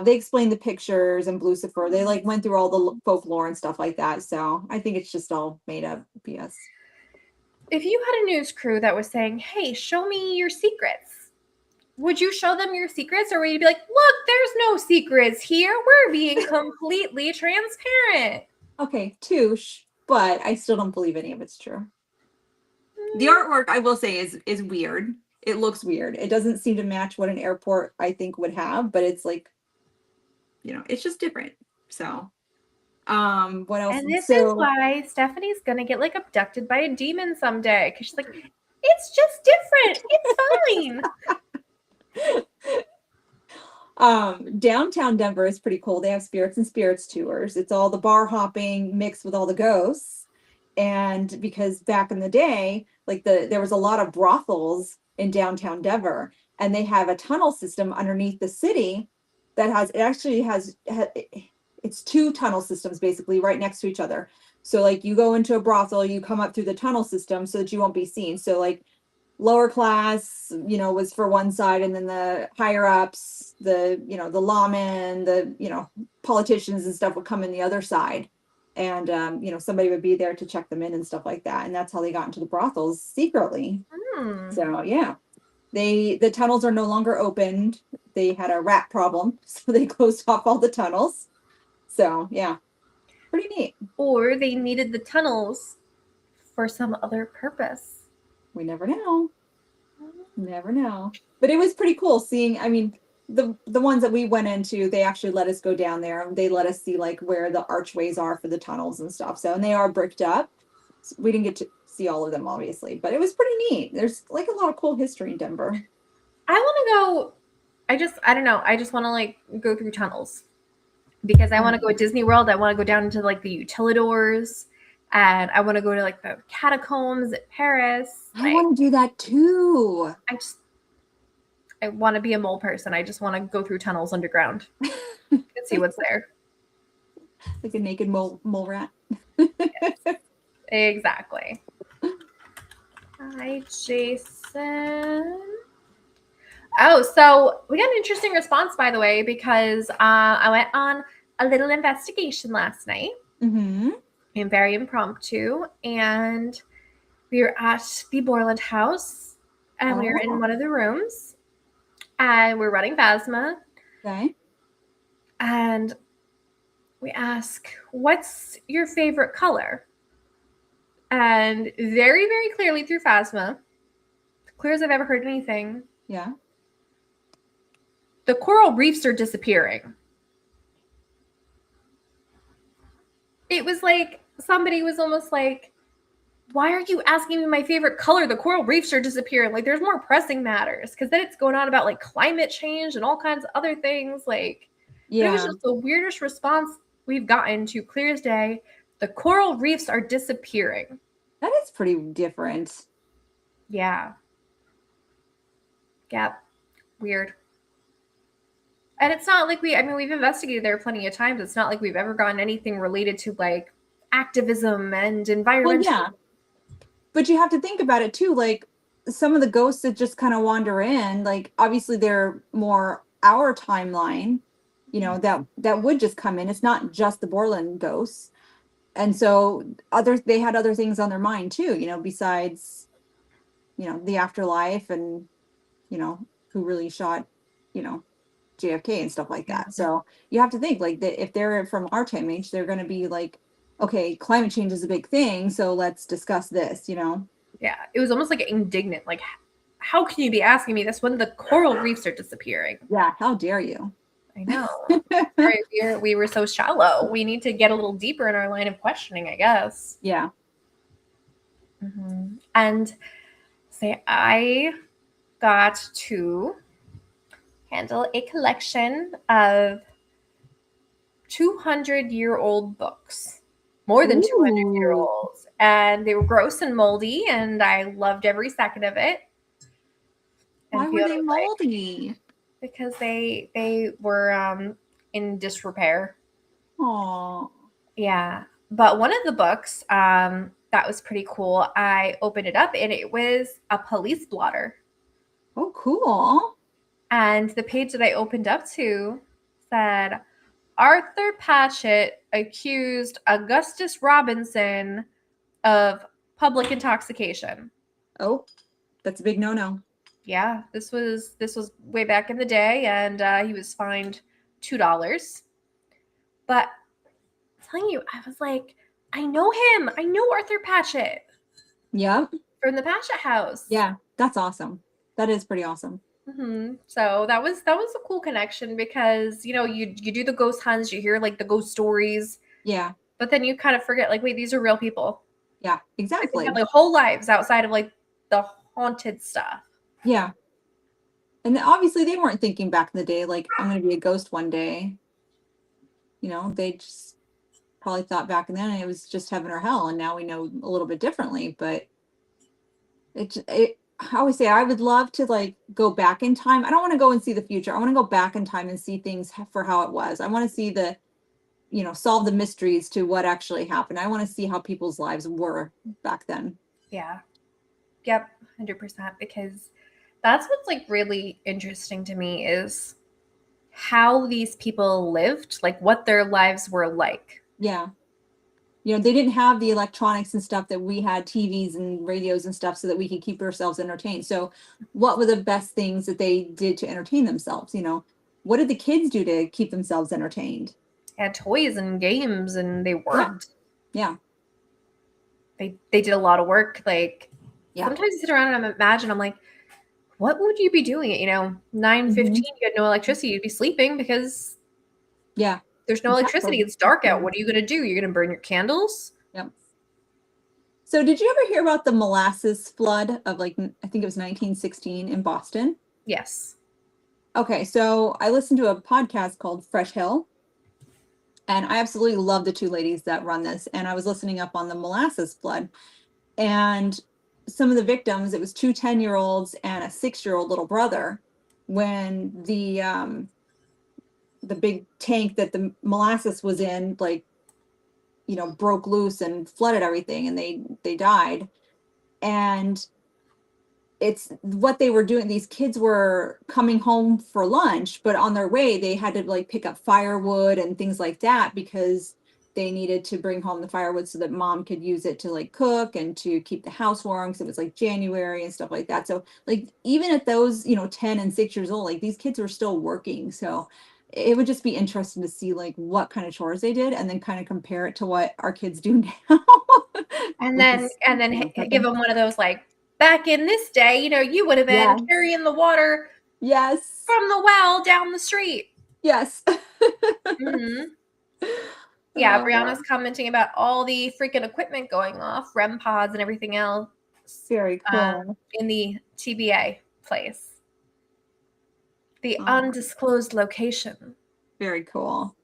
they explained the pictures and Lucifer. They like went through all the folklore and stuff like that. So I think it's just all made up BS. If you had a news crew that was saying, "Hey, show me your secrets," would you show them your secrets, or would you be like, "Look, there's no secrets here. We're being completely transparent"? Okay, touche, but I still don't believe any of it's true. The artwork, I will say, is weird. It looks weird. It doesn't seem to match what an airport I think would have, but it's like, it's just different. So, what else? And this is why Stephanie's gonna get like abducted by a demon someday, because she's like, it's just different. It's fine. Downtown Denver is pretty cool. They have spirits and spirits tours. It's all the bar hopping mixed with all the ghosts. And because back in the day, like there was a lot of brothels in downtown Denver, and they have a tunnel system underneath the city that it's two tunnel systems basically right next to each other. So like you go into a brothel, you come up through the tunnel system so that you won't be seen. So like lower class, was for one side, and then the higher ups, the lawmen, the politicians and stuff would come in the other side. And somebody would be there to check them in and stuff like that. And that's how they got into the brothels secretly. So yeah. The tunnels are no longer opened. They had a rat problem, so they closed off all the tunnels. So yeah. Pretty neat. Or they needed the tunnels for some other purpose. We never know. Never know. But it was pretty cool seeing, I mean, the ones that we went into, they actually let us go down there. They let us see like where the archways are for the tunnels and stuff. So, and they are bricked up. So we didn't get to see all of them, obviously, but it was pretty neat. There's like a lot of cool history in Denver. I want to go. I don't know. I just want to like go through tunnels because I want to go to Disney World. I want to go down into like the utilidors, and I want to go to like the catacombs at Paris. I want to do that too. I want to be a mole person. I just want to go through tunnels underground and see what's there. Like a naked mole rat. Yes, exactly. Hi, Jason. Oh, so we got an interesting response, by the way, because I went on a little investigation last night. Mm-hmm. And very impromptu, and we were at the Borland house, and we were in one of the rooms, and we're running Phasma, Okay. and we ask, "What's your favorite color?" And very, very clearly through Phasma, clear as I've ever heard anything, Yeah. the coral reefs are disappearing. It was like somebody was almost like, why are you asking me my favorite color? The coral reefs are disappearing. Like, there's more pressing matters, because then it's going on about like climate change and all kinds of other things. Like, it was Yeah. just the weirdest response we've gotten to clear as day. The coral reefs are disappearing. That is pretty different. Yeah. Yeah. Weird. And it's not like we've investigated there plenty of times. It's not like we've ever gotten anything related to like activism and Well, environmental. yeah. But you have to think about it too. Like some of the ghosts that just kind of wander in, like obviously they're more our timeline, you know, that would just come in. It's not just the Borland ghosts. And so they had other things on their mind too, you know, besides, you know, the afterlife and, you know, who really shot, you know, JFK and stuff like that. So you have to think like that if they're from our time age, they're going to be like, okay, climate change is a big thing, so let's discuss this, you know. Yeah, it was almost like indignant. Like, how can you be asking me this when the coral reefs are disappearing? Yeah, how dare you? I know. Right, we were so shallow. We need to get a little deeper in our line of questioning, I guess. Yeah. Mm-hmm. And say I got to handle a collection of 200-year-old books, more than 200-year-olds, and they were gross and moldy, and I loved every second of it. And Why were they Fiona was moldy? because they were in disrepair. Oh. Yeah. But one of the books that was pretty cool, I opened it up and it was a police blotter. Oh, cool. And the page that I opened up to said, Arthur Patchett accused Augustus Robinson of public intoxication. Oh, that's a big no-no. Yeah, this was way back in the day, and he was fined $2. But I'm telling you, I was like, I know him. I know Arthur Patchett Yep. from the Patchett house. Yeah, that's awesome. That is pretty awesome. Mm-hmm. So that was a cool connection because you do the ghost hunts, you hear like the ghost stories, Yeah. but then you kind of forget like, wait, these are real people. Yeah, Like, they exactly. have like whole lives outside of like the haunted stuff. Yeah. And obviously they weren't thinking back in the day like I'm going to be a ghost one day. You know, they just probably thought back then it was just heaven or hell, and now we know a little bit differently. But I always say I would love to like go back in time. I don't want to go and see the future. I want to go back in time and see things for how it was. I want to see solve the mysteries to what actually happened. I want to see how people's lives were back then. Yeah. Yep, 100%. Because that's what's like really interesting to me is how these people lived, like what their lives were like. Yeah. You know, they didn't have the electronics and stuff that we had, TVs and radios and stuff, so that we could keep ourselves entertained. So what were the best things that they did to entertain themselves? You know, what did the kids do to keep themselves entertained? Had toys and games, and they worked. Yeah. They did a lot of work. Like, Yeah. sometimes I sit around and I'm like, what would you be doing at 9:15? You had no electricity. You'd be sleeping because Yeah. there's no electricity. It's dark out. What are you going to do? You're going to burn your candles? Yep. So did you ever hear about the molasses flood of like, I think it was 1916 in Boston? Yes. Okay, so I listened to a podcast called Fresh Hill, and I absolutely love the two ladies that run this. And I was listening up on the molasses flood, and some of the victims, it was two 10-year-olds and a 6-year-old little brother. When the big tank that the molasses was in, like, broke loose and flooded everything, and they died. And it's what they were doing. These kids were coming home for lunch, but on their way they had to like pick up firewood and things like that because they needed to bring home the firewood so that mom could use it to like cook and to keep the house warm because it was like January and stuff like that. So like even at those, 10 and 6 years old, like these kids were still working. So it would just be interesting to see like what kind of chores they did and then kind of compare it to what our kids do now. And Which then is, give them one of those like, back in this day, you would have been Yes. carrying the water yes. from the well down the street. Yes. hmm Yeah, Oh, Brianna's commenting about all the freaking equipment going off, REM pods and everything else very cool. in the TBA place. The Oh, undisclosed location, very cool.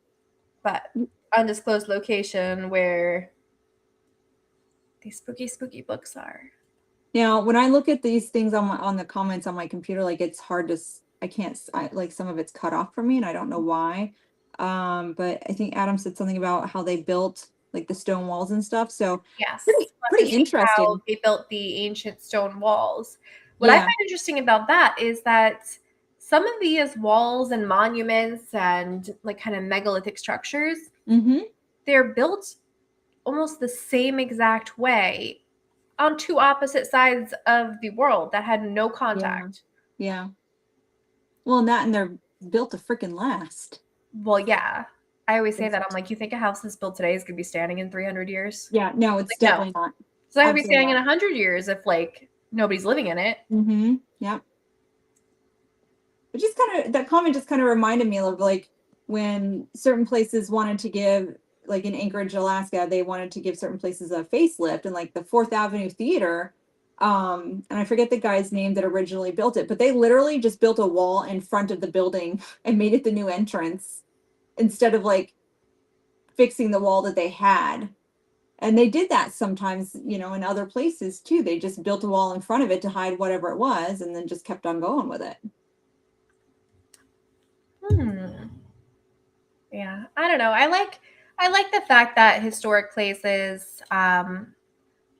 but undisclosed location where these spooky, spooky books are. Now, when I look at these things on the comments on my computer, like it's hard to, I can't, like some of it's cut off for me and I don't know why. But I think Adam said something about how they built like the stone walls and stuff. So Yes, pretty interesting. How they built the ancient stone walls. What I Yeah. find interesting about that is that some of these walls and monuments and like kind of megalithic structures, Mm-hmm. they're built almost the same exact way on two opposite sides of the world that had no contact. Yeah. Well, and they're built to freaking last. Well, yeah. I always say that. I'm like, you think a house that's built today is going to be standing in 300 years? Yeah, no, it's Like, definitely not. So it would be Absolutely standing in not. 100 years if like nobody's living in it. Mm-hmm. Yep. It just that comment just kind of reminded me of like when certain places wanted to give, like in Anchorage, Alaska, they wanted to give certain places a facelift, and like the Fourth Avenue Theater, and I forget the guy's name that originally built it, but they literally just built a wall in front of the building and made it the new entrance instead of like fixing the wall that they had. And they did that sometimes, in other places too. They just built a wall in front of it to hide whatever it was and then just kept on going with it. Yeah, I don't know. I like the fact that historic places, a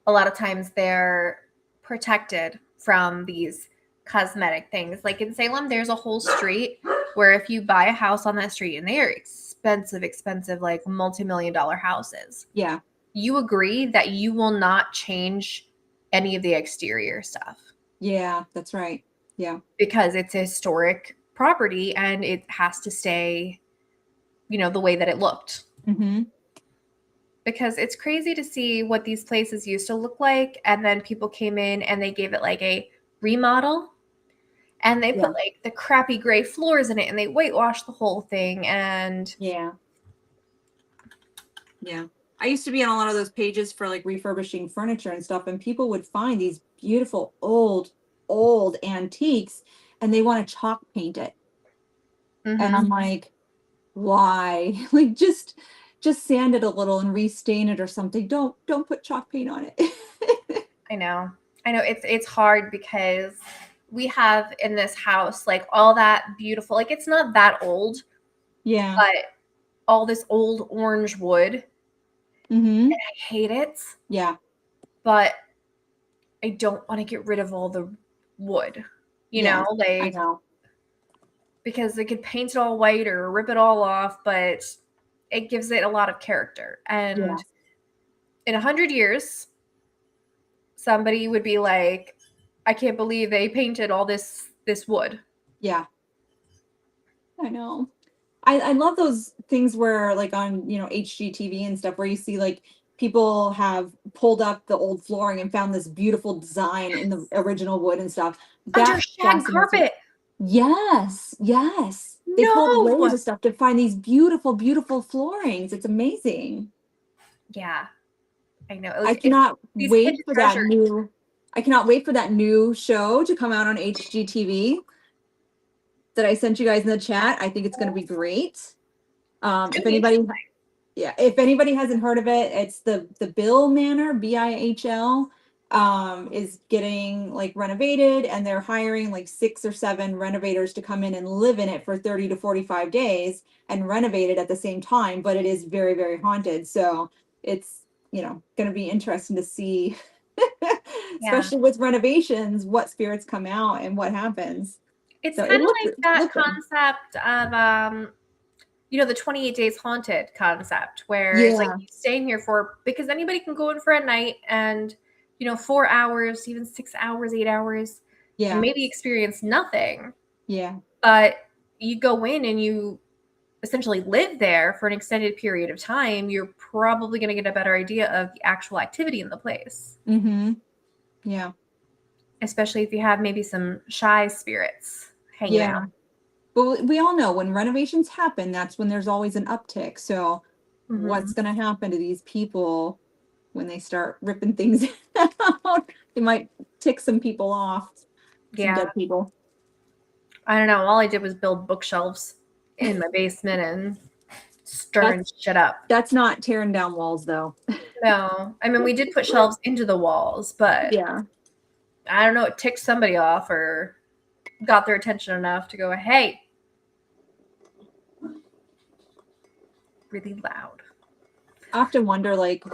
lot of times they're protected from these cosmetic things. Like in Salem, there's a whole street where if you buy a house on that street, and they are expensive, like multi-million-dollar houses. Yeah. You agree that you will not change any of the exterior stuff. Yeah, that's right. Yeah. Because it's a historic property and it has to stay, the way that it looked. Mm-hmm. Because it's crazy to see what these places used to look like. And then people came in and they gave it like a remodel. And they put like the crappy gray floors in it and they whitewashed the whole thing. And yeah. I used to be on a lot of those pages for like refurbishing furniture and stuff, and people would find these beautiful old antiques and they want to chalk paint it. Mm-hmm. And I'm like, why? Like just sand it a little and restain it or something. Don't put chalk paint on it. I know it's hard because we have in this house like all that beautiful, like it's not that old, but all this old orange wood. Mm-hmm. And I hate it. Yeah. But I don't want to get rid of all the wood, know, like I know. Because they could paint it all white or rip it all off, but it gives it a lot of character. And in 100 years, somebody would be like, I can't believe they painted all this wood. Yeah. I know. I love those things where like on, HGTV and stuff where you see like people have pulled up the old flooring and found this beautiful design in the original wood and stuff. Under shag carpet. Yes. They pulled layers of stuff to find these beautiful floorings. It's amazing. Yeah. I know. I cannot wait for that new show to come out on HGTV that I sent you guys in the chat. I think it's going to be great. If anybody hasn't heard of it, it's the Bill Manor, BIHL, is getting like renovated, and they're hiring like 6 or 7 renovators to come in and live in it for 30 to 45 days and renovate it at the same time. But it is very, very haunted. So it's, going to be interesting to see Yeah. especially with renovations, what spirits come out and what happens. It's So kind of it like that looked good. concept of the 28 Days Haunted concept, where it's like Yeah. you stay in here because anybody can go in for a night and 4 hours, even 6 hours, 8 hours, and Yeah. maybe experience nothing. Yeah. But you go in and you essentially live there for an extended period of time, you're probably going to get a better idea of the actual activity in the place. Mm-hmm. Yeah. Especially if you have maybe some shy spirits hanging Yeah. out. But we all know when renovations happen, that's when there's always an uptick. So Mm-hmm. what's going to happen to these people when they start ripping things out? They might tick some people off, some Yeah. dead people. I don't know. All I did was build bookshelves in my basement and stirring shit up. That's not tearing down walls, though. No. I mean, we did put shelves into the walls, but Yeah. I don't know. It ticked somebody off or got their attention enough to go, hey. Really loud. I often wonder, like,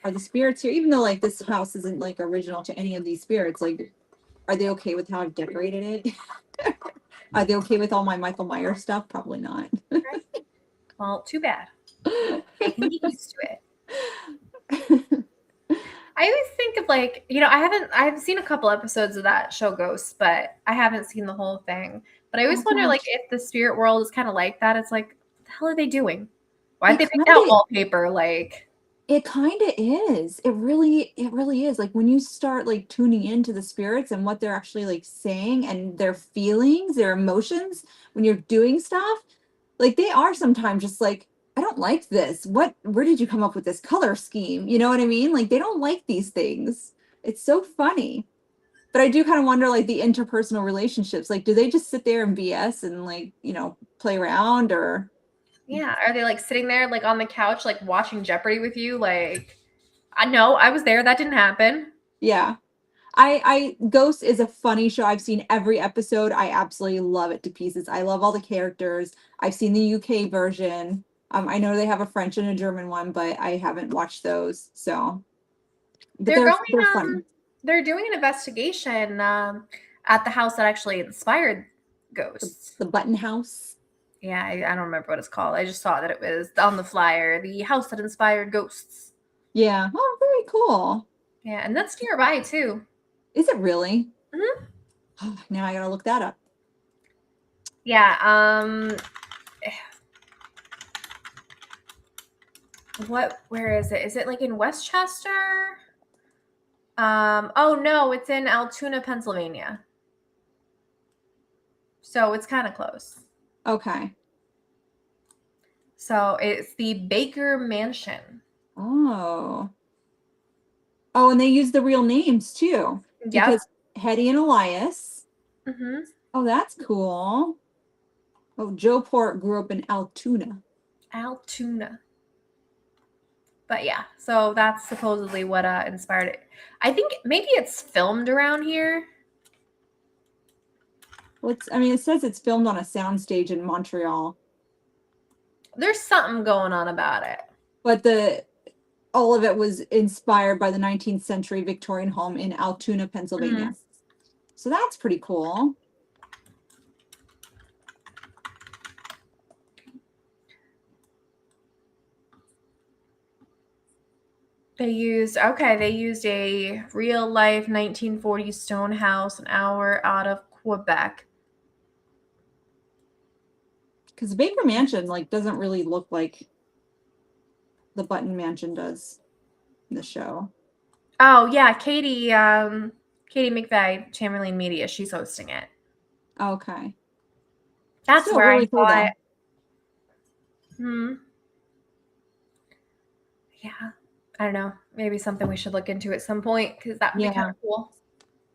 are the spirits here, even though, like, this house isn't, like, original to any of these spirits, like, are they okay with how I've decorated it? Are they okay with all my Michael Myers stuff? Probably not. Well, too bad. They can get used to it. I always think of like, I've seen a couple episodes of that show Ghosts, but I haven't seen the whole thing. But I always wonder, like, if the spirit world is kind of like that. It's like, what the hell are they doing? Why'd they pick out wallpaper? Like, it kind of is. It really is. Like when you start like tuning into the spirits and what they're actually like saying and their feelings, their emotions when you're doing stuff, like they are sometimes just like, I don't like this. Where did you come up with this color scheme? You know what I mean? Like they don't like these things. It's so funny. But I do kind of wonder like the interpersonal relationships. Like, do they just sit there and BS and like, play around or yeah, are they like sitting there like on the couch, like watching Jeopardy with you? Like, I know I was there. That didn't happen. yeah. I Ghost is a funny show. I've seen every episode. I absolutely love it to pieces. I love all the characters. I've seen the UK version. I know they have a French and a German one, but I haven't watched those. So, but they're funny. They're doing an investigation at the house that actually inspired Ghosts. The Button House. Yeah, I don't remember what it's called. I just saw that it was on the flyer, the house that inspired Ghosts. Yeah. Oh, very cool. Yeah, and that's nearby too. Is it really? Mm-hmm. Oh, now I gotta look that up. Yeah. Where is it? Is it like in Westchester? Oh no, it's in Altoona, Pennsylvania. So it's kind of close. Okay. So it's the Baker Mansion. Oh. Oh, and they use the real names too. Yeah. Because Hetty and Elias. Mm-hmm. Oh, that's cool. Oh, Joe Port grew up in Altoona. But yeah, so that's supposedly what inspired it. I think maybe it's filmed around here. Well, it says it's filmed on a soundstage in Montreal. There's something going on about it. But all of it was inspired by the 19th century Victorian home in Altoona, Pennsylvania. Mm-hmm. So that's pretty cool. They used a real life 1940s stone house an hour out of Quebec. Because Baker Mansion doesn't really look like the Button Mansion does in the show. Oh yeah, Katie McVeigh, Chamberlain Media, she's hosting it. Okay. That's still where really I cool, thought. Yeah. I don't know. Maybe something we should look into at some point because that would be kind of cool.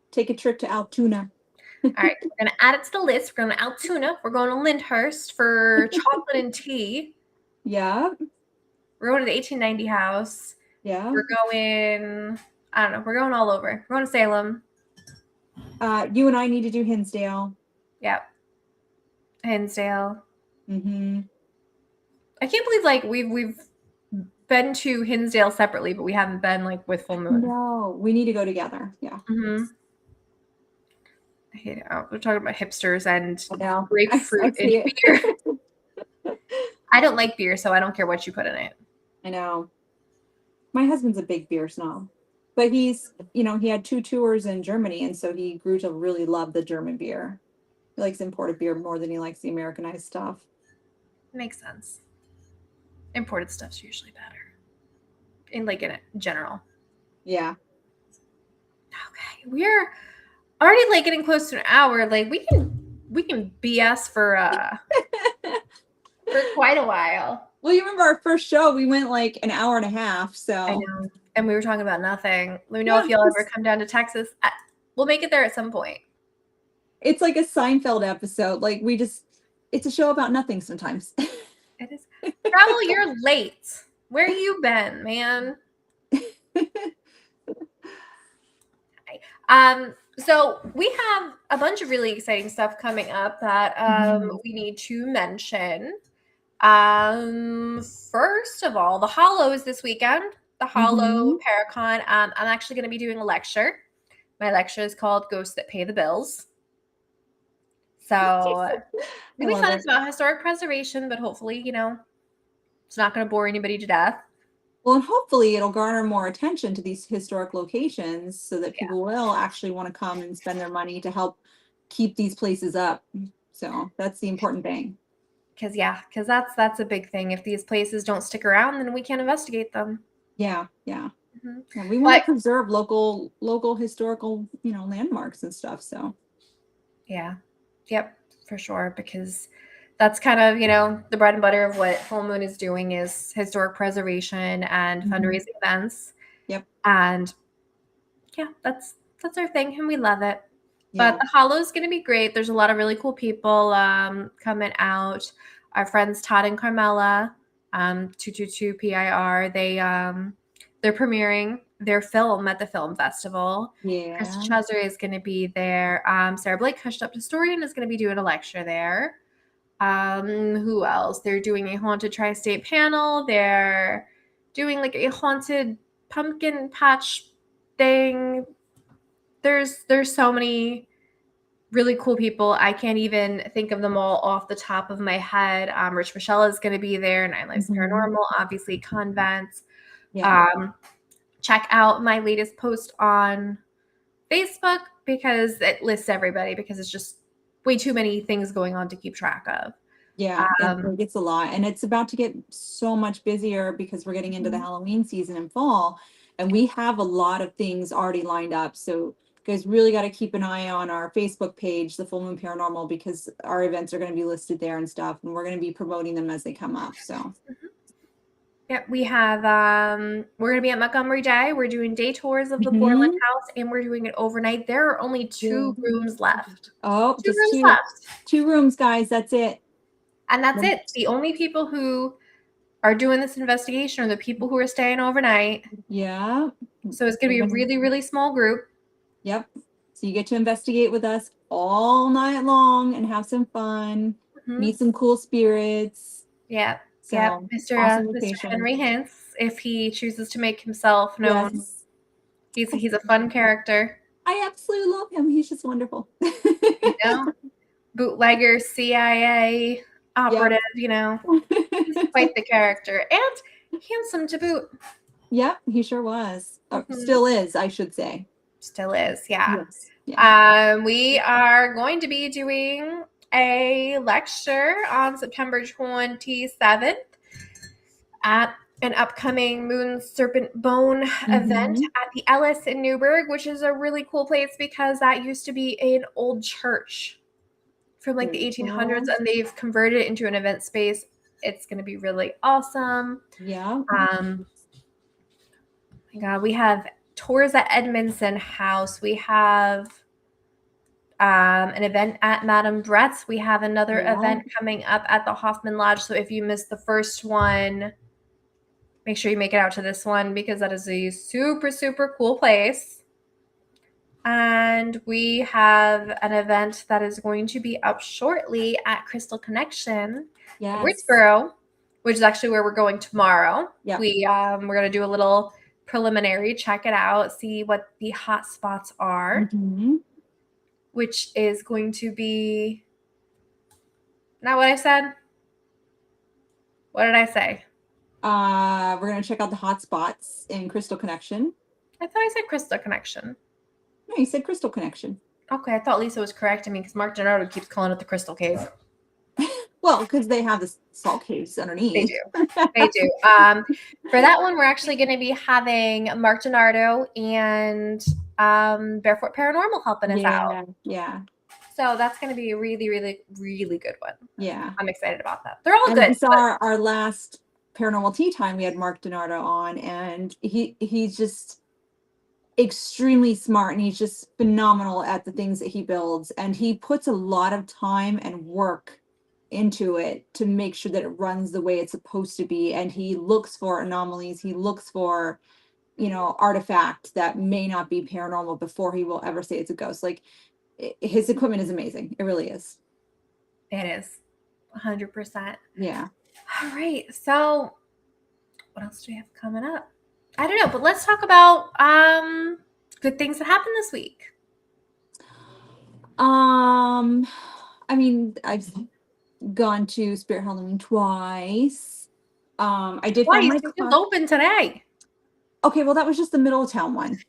Take a trip to Altoona. All right. We're going to add it to the list. We're going to Altoona. We're going to Lyndhurst for chocolate and tea. Yeah. We're going to the 1890 house. Yeah. We're going, I don't know. We're going all over. We're going to Salem. You and I need to do Hinsdale. Yep. Hinsdale. Mm-hmm. I can't believe we've been to Hinsdale separately, but we haven't been like with full moon. No, we need to go together. Yeah. Mm-hmm. We're talking about hipsters and I know. grapefruit I and see it. beer. I don't like beer, so I don't care what you put in it. I know. My husband's a big beer snob, but he's, he had 2 tours in Germany, and so he grew to really love the German beer. He likes imported beer more than he likes the Americanized stuff. Makes sense. Imported stuff's usually better. In general. Yeah. Okay. We're already like getting close to an hour. Like we can BS for quite a while. Well, you remember our first show, we went like an hour and a half, so. I know. And we were talking about nothing. Let me know if y'all ever come down to Texas. We'll make it there at some point. It's like a Seinfeld episode. Like it's a show about nothing sometimes. It is. Travel, you're late. Where you been, man? So we have a bunch of really exciting stuff coming up that we need to mention. First of all, the Hollow is this weekend. The Hollow Paracon. I'm actually going to be doing a lecture. My lecture is called Ghosts That Pay the Bills. So it'll be fun. It's about historic preservation, but hopefully, it's not going to bore anybody to death. Well, and hopefully it'll garner more attention to these historic locations so that people will actually want to come and spend their money to help keep these places up. So that's the important thing. Because that's a big thing. If these places don't stick around, then we can't investigate them. Yeah. And we want to preserve local historical, landmarks and stuff. So. Yeah. Yep, for sure. Because that's kind of, the bread and butter of what Full Moon is doing is historic preservation and fundraising events. Yep. And yeah, that's our thing, and we love it. Yeah. But the Hollow is going to be great. There's a lot of really cool people coming out. Our friends Todd and Carmela, 222 PIR, they're premiering their film at the film festival. Yeah. Chris Chesser is going to be there. Sarah Blake, Hushed Up Historian, is going to be doing a lecture there. Who else? They're doing a haunted tri-state panel. They're doing like a haunted pumpkin patch thing. There's so many really cool people. I can't even think of them all off the top of my head. Rich Michelle is going to be there. Nine Lives Paranormal, obviously Convents. Yeah. Check out my latest post on Facebook because it lists everybody because it's just way too many things going on to keep track of. Yeah, it's a lot. And it's about to get so much busier because we're getting into the Halloween season and fall. And we have a lot of things already lined up. So you guys really got to keep an eye on our Facebook page, the Full Moon Paranormal, because our events are going to be listed there and stuff. And we're going to be promoting them as they come up. So. Yeah, we have, we're going to be at Montgomery Day. We're doing day tours of the Portland House, and we're doing it overnight. There are only 2 rooms left. Oh, two rooms left. 2 rooms, guys. That's it. And that's it. The only people who are doing this investigation are the people who are staying overnight. Yeah. So it's going to be a really, really small group. Yep. So you get to investigate with us all night long and have some fun, meet some cool spirits. Yeah. So, yeah. Mr. Henry Hintz, if he chooses to make himself known. Yes. He's a fun character. I absolutely love him. He's just wonderful. Bootlegger, CIA operative, he's quite the character and handsome to boot. Yep, he sure was. Still is, I should say. Still is, yeah. Yes. Yeah. We are going to be doing a lecture on September 27th at an upcoming Moon Serpent Bone event at the Ellis in Newburgh, which is a really cool place because that used to be an old church from like the 1800s, and they've converted it into an event space. It's going to be really awesome. Yeah. My God, we have tours at Edmondson House. We have an event at Madame Brett's. We have another event coming up at the Hoffman Lodge. So if you missed the first one, make sure you make it out to this one because that is a super, super cool place. And we have an event that is going to be up shortly at Crystal Connection in Woodsboro which is actually where we're going tomorrow. Yep. We're gonna do a little preliminary, check it out, see what the hot spots are, Mhm. which is going to be not what I said. What did I say? We're gonna check out the hot spots in Crystal Connection. I thought I said Crystal Connection. No, you said Crystal Connection. Okay, I thought Lisa was correcting me because Mark Gennaro keeps calling it the Crystal Cave. Well, because they have the salt caves They underneath. do. They do. For that one, we're actually going to be having Mark Gennaro and Barefoot Paranormal helping us out. Yeah. So that's going to be a really, really, really good one. Yeah. I'm excited about that. They're all And good. we saw our last Paranormal Tea Time. We had Mark DiNardo on, and he's just extremely smart, and he's just phenomenal at the things that he builds, and he puts a lot of time and work into it to make sure that it runs the way it's supposed to be. And he looks for anomalies. He looks for, artifacts that may not be paranormal before he will ever say it's a ghost. Like his equipment is amazing. It really is. It is 100%. Yeah. All right. So what else do we have coming up? I don't know, but let's talk about good things that happened this week. I mean, I've gone to Spirit Halloween twice. I did Why find my is it open today? Okay, well, that was just the middle of town one.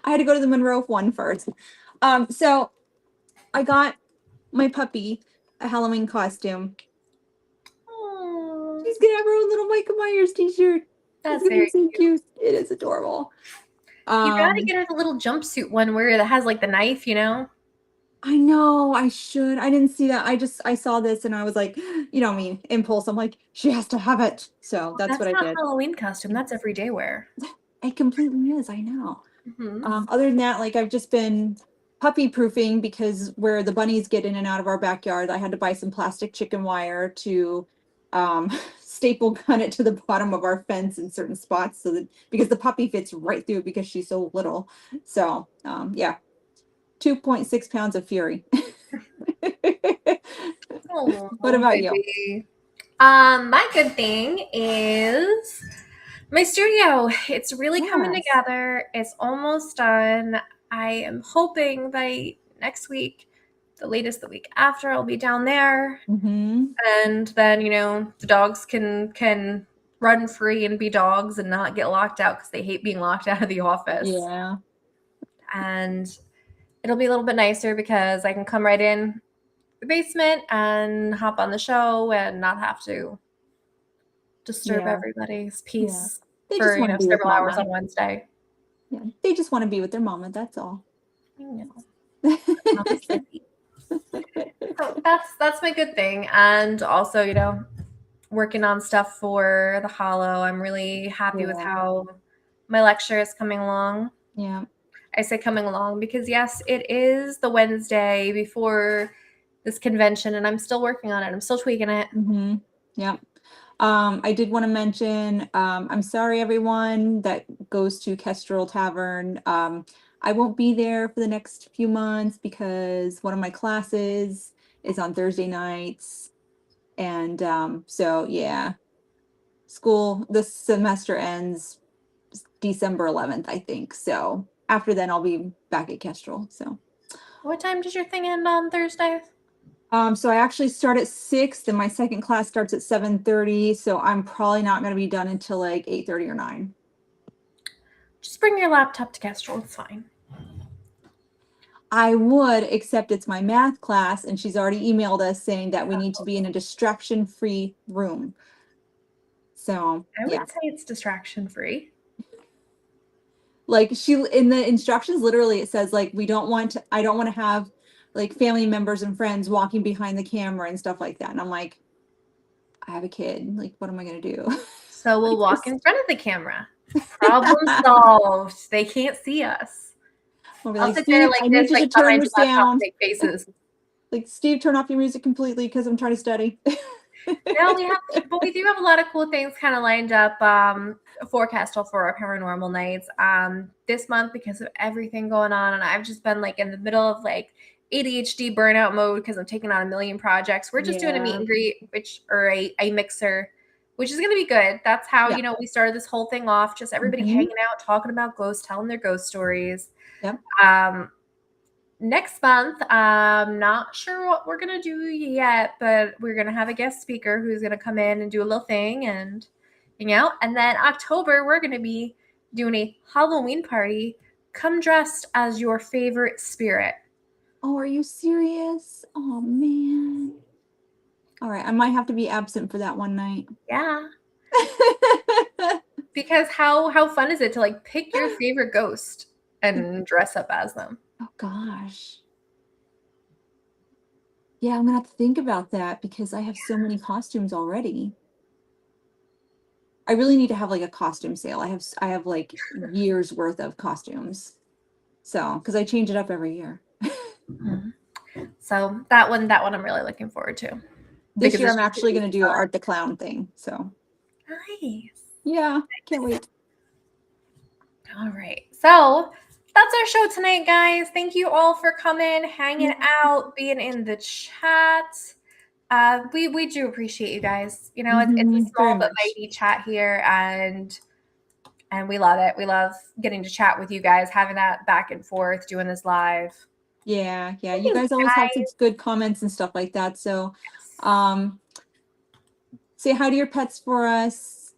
I had to go to the Monroe one first. So I got my puppy a Halloween costume. Oh, She's gonna have her own little Michael Myers t-shirt. that's It's gonna very be so cute. cute. It is adorable. You gotta get her the little jumpsuit one where that has like the knife, I know I should. I didn't see that. I saw this and I was like, impulse. I'm like, she has to have it. So that's what I not did. Halloween costume. That's everyday wear. It completely is. I know. Mm-hmm. Other than that, like I've just been puppy proofing because where the bunnies get in and out of our backyard, I had to buy some plastic chicken wire to staple gun it to the bottom of our fence in certain spots so that because the puppy fits right through because she's so little. So yeah, 2.6 pounds of fury. Oh, What about you? baby. My good thing is my studio. It's really coming Yes. together. It's almost done. I am hoping by next week, the latest the week after, I'll be down there. Mm-hmm. And then, the dogs can run free and be dogs and not get locked out because they hate being locked out of the office. Yeah. And it'll be a little bit nicer because I can come right in the basement and hop on the show and not have to disturb Yeah. everybody's peace They for just want to be with several hours mama. on Wednesday. Yeah. They just want to be with their mama. That's all. I know. So that's my good thing. And also, working on stuff for the Hollow. I'm really happy with how my lecture is coming along. Yeah. I say coming along because yes, it is the Wednesday before this convention and I'm still working on it. I'm still tweaking it. Mm-hmm. Yeah. I did want to mention, I'm sorry everyone that goes to Kestrel Tavern. I won't be there for the next few months because one of my classes is on Thursday nights. And so yeah, school this semester ends December 11th, I think. So after then I'll be back at Kestrel. So What time does your thing end on Thursday? so I actually start at 6 and my second class starts at 7:30. So I'm probably not going to be done until like 8:30 or 9. Just bring your laptop to Kestrel. It's fine. I would, except it's my math class and she's already emailed us saying that we need to be in a distraction-free room. So I would yeah, say it's distraction free. like in the instructions, literally it says like I don't want to have like family members and friends walking behind the camera and stuff like that. And I'm like, I have a kid. Like, what am I gonna do? So we'll walk in front of the camera. Problem solved. They can't see us. I'll be I'll like, sit there Steve, like I this, need you to like turn behind this your laptop down. and make faces. Like, Steve, turn off your music completely because I'm trying to study. No, we do have a lot of cool things kind of lined up. Forecast for our paranormal nights. This month because of everything going on, and I've just been like in the middle of like ADHD burnout mode because I'm taking on a million projects. We're just doing a meet and greet, or a mixer which is going to be good. That's how, Yeah. you know, we started this whole thing off, just everybody Mhm. hanging out, talking about ghosts, telling their ghost stories. Yep. Next month, I'm not sure what we're going to do yet, but we're going to have a guest speaker who's going to come in and do a little thing and hang out. And then October, we're going to be doing a Halloween party. Come dressed as your favorite spirit. Oh, are you serious? Oh man. All right, I might have to be absent for that one night. Yeah. Because how fun is it to like pick your favorite ghost and dress up as them? Oh gosh. Yeah, I'm gonna have to think about that because I have so many costumes already. I really need to have like a costume sale. I have like years worth of costumes. So, because I change it up every year. So that one I'm really looking forward to. This Because year it's I'm actually really gonna do fun. Art the Clown thing. So Nice. yeah, can't wait. All right. So that's our show tonight, guys. Thank you all for coming, hanging out, being in the chat. We do appreciate you guys. You know, it's a Very small but much. mighty chat here, and we love it. We love getting to chat with you guys, having that back and forth, doing this live. Yeah. You Thanks, guys always have guys. such good comments and stuff like that. So say hi to your pets for us.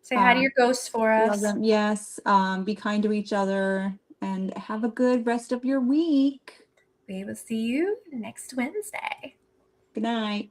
Say hi to your ghosts for Love us. them. Yes. Be kind to each other and have a good rest of your week. We will see you next Wednesday. Good night.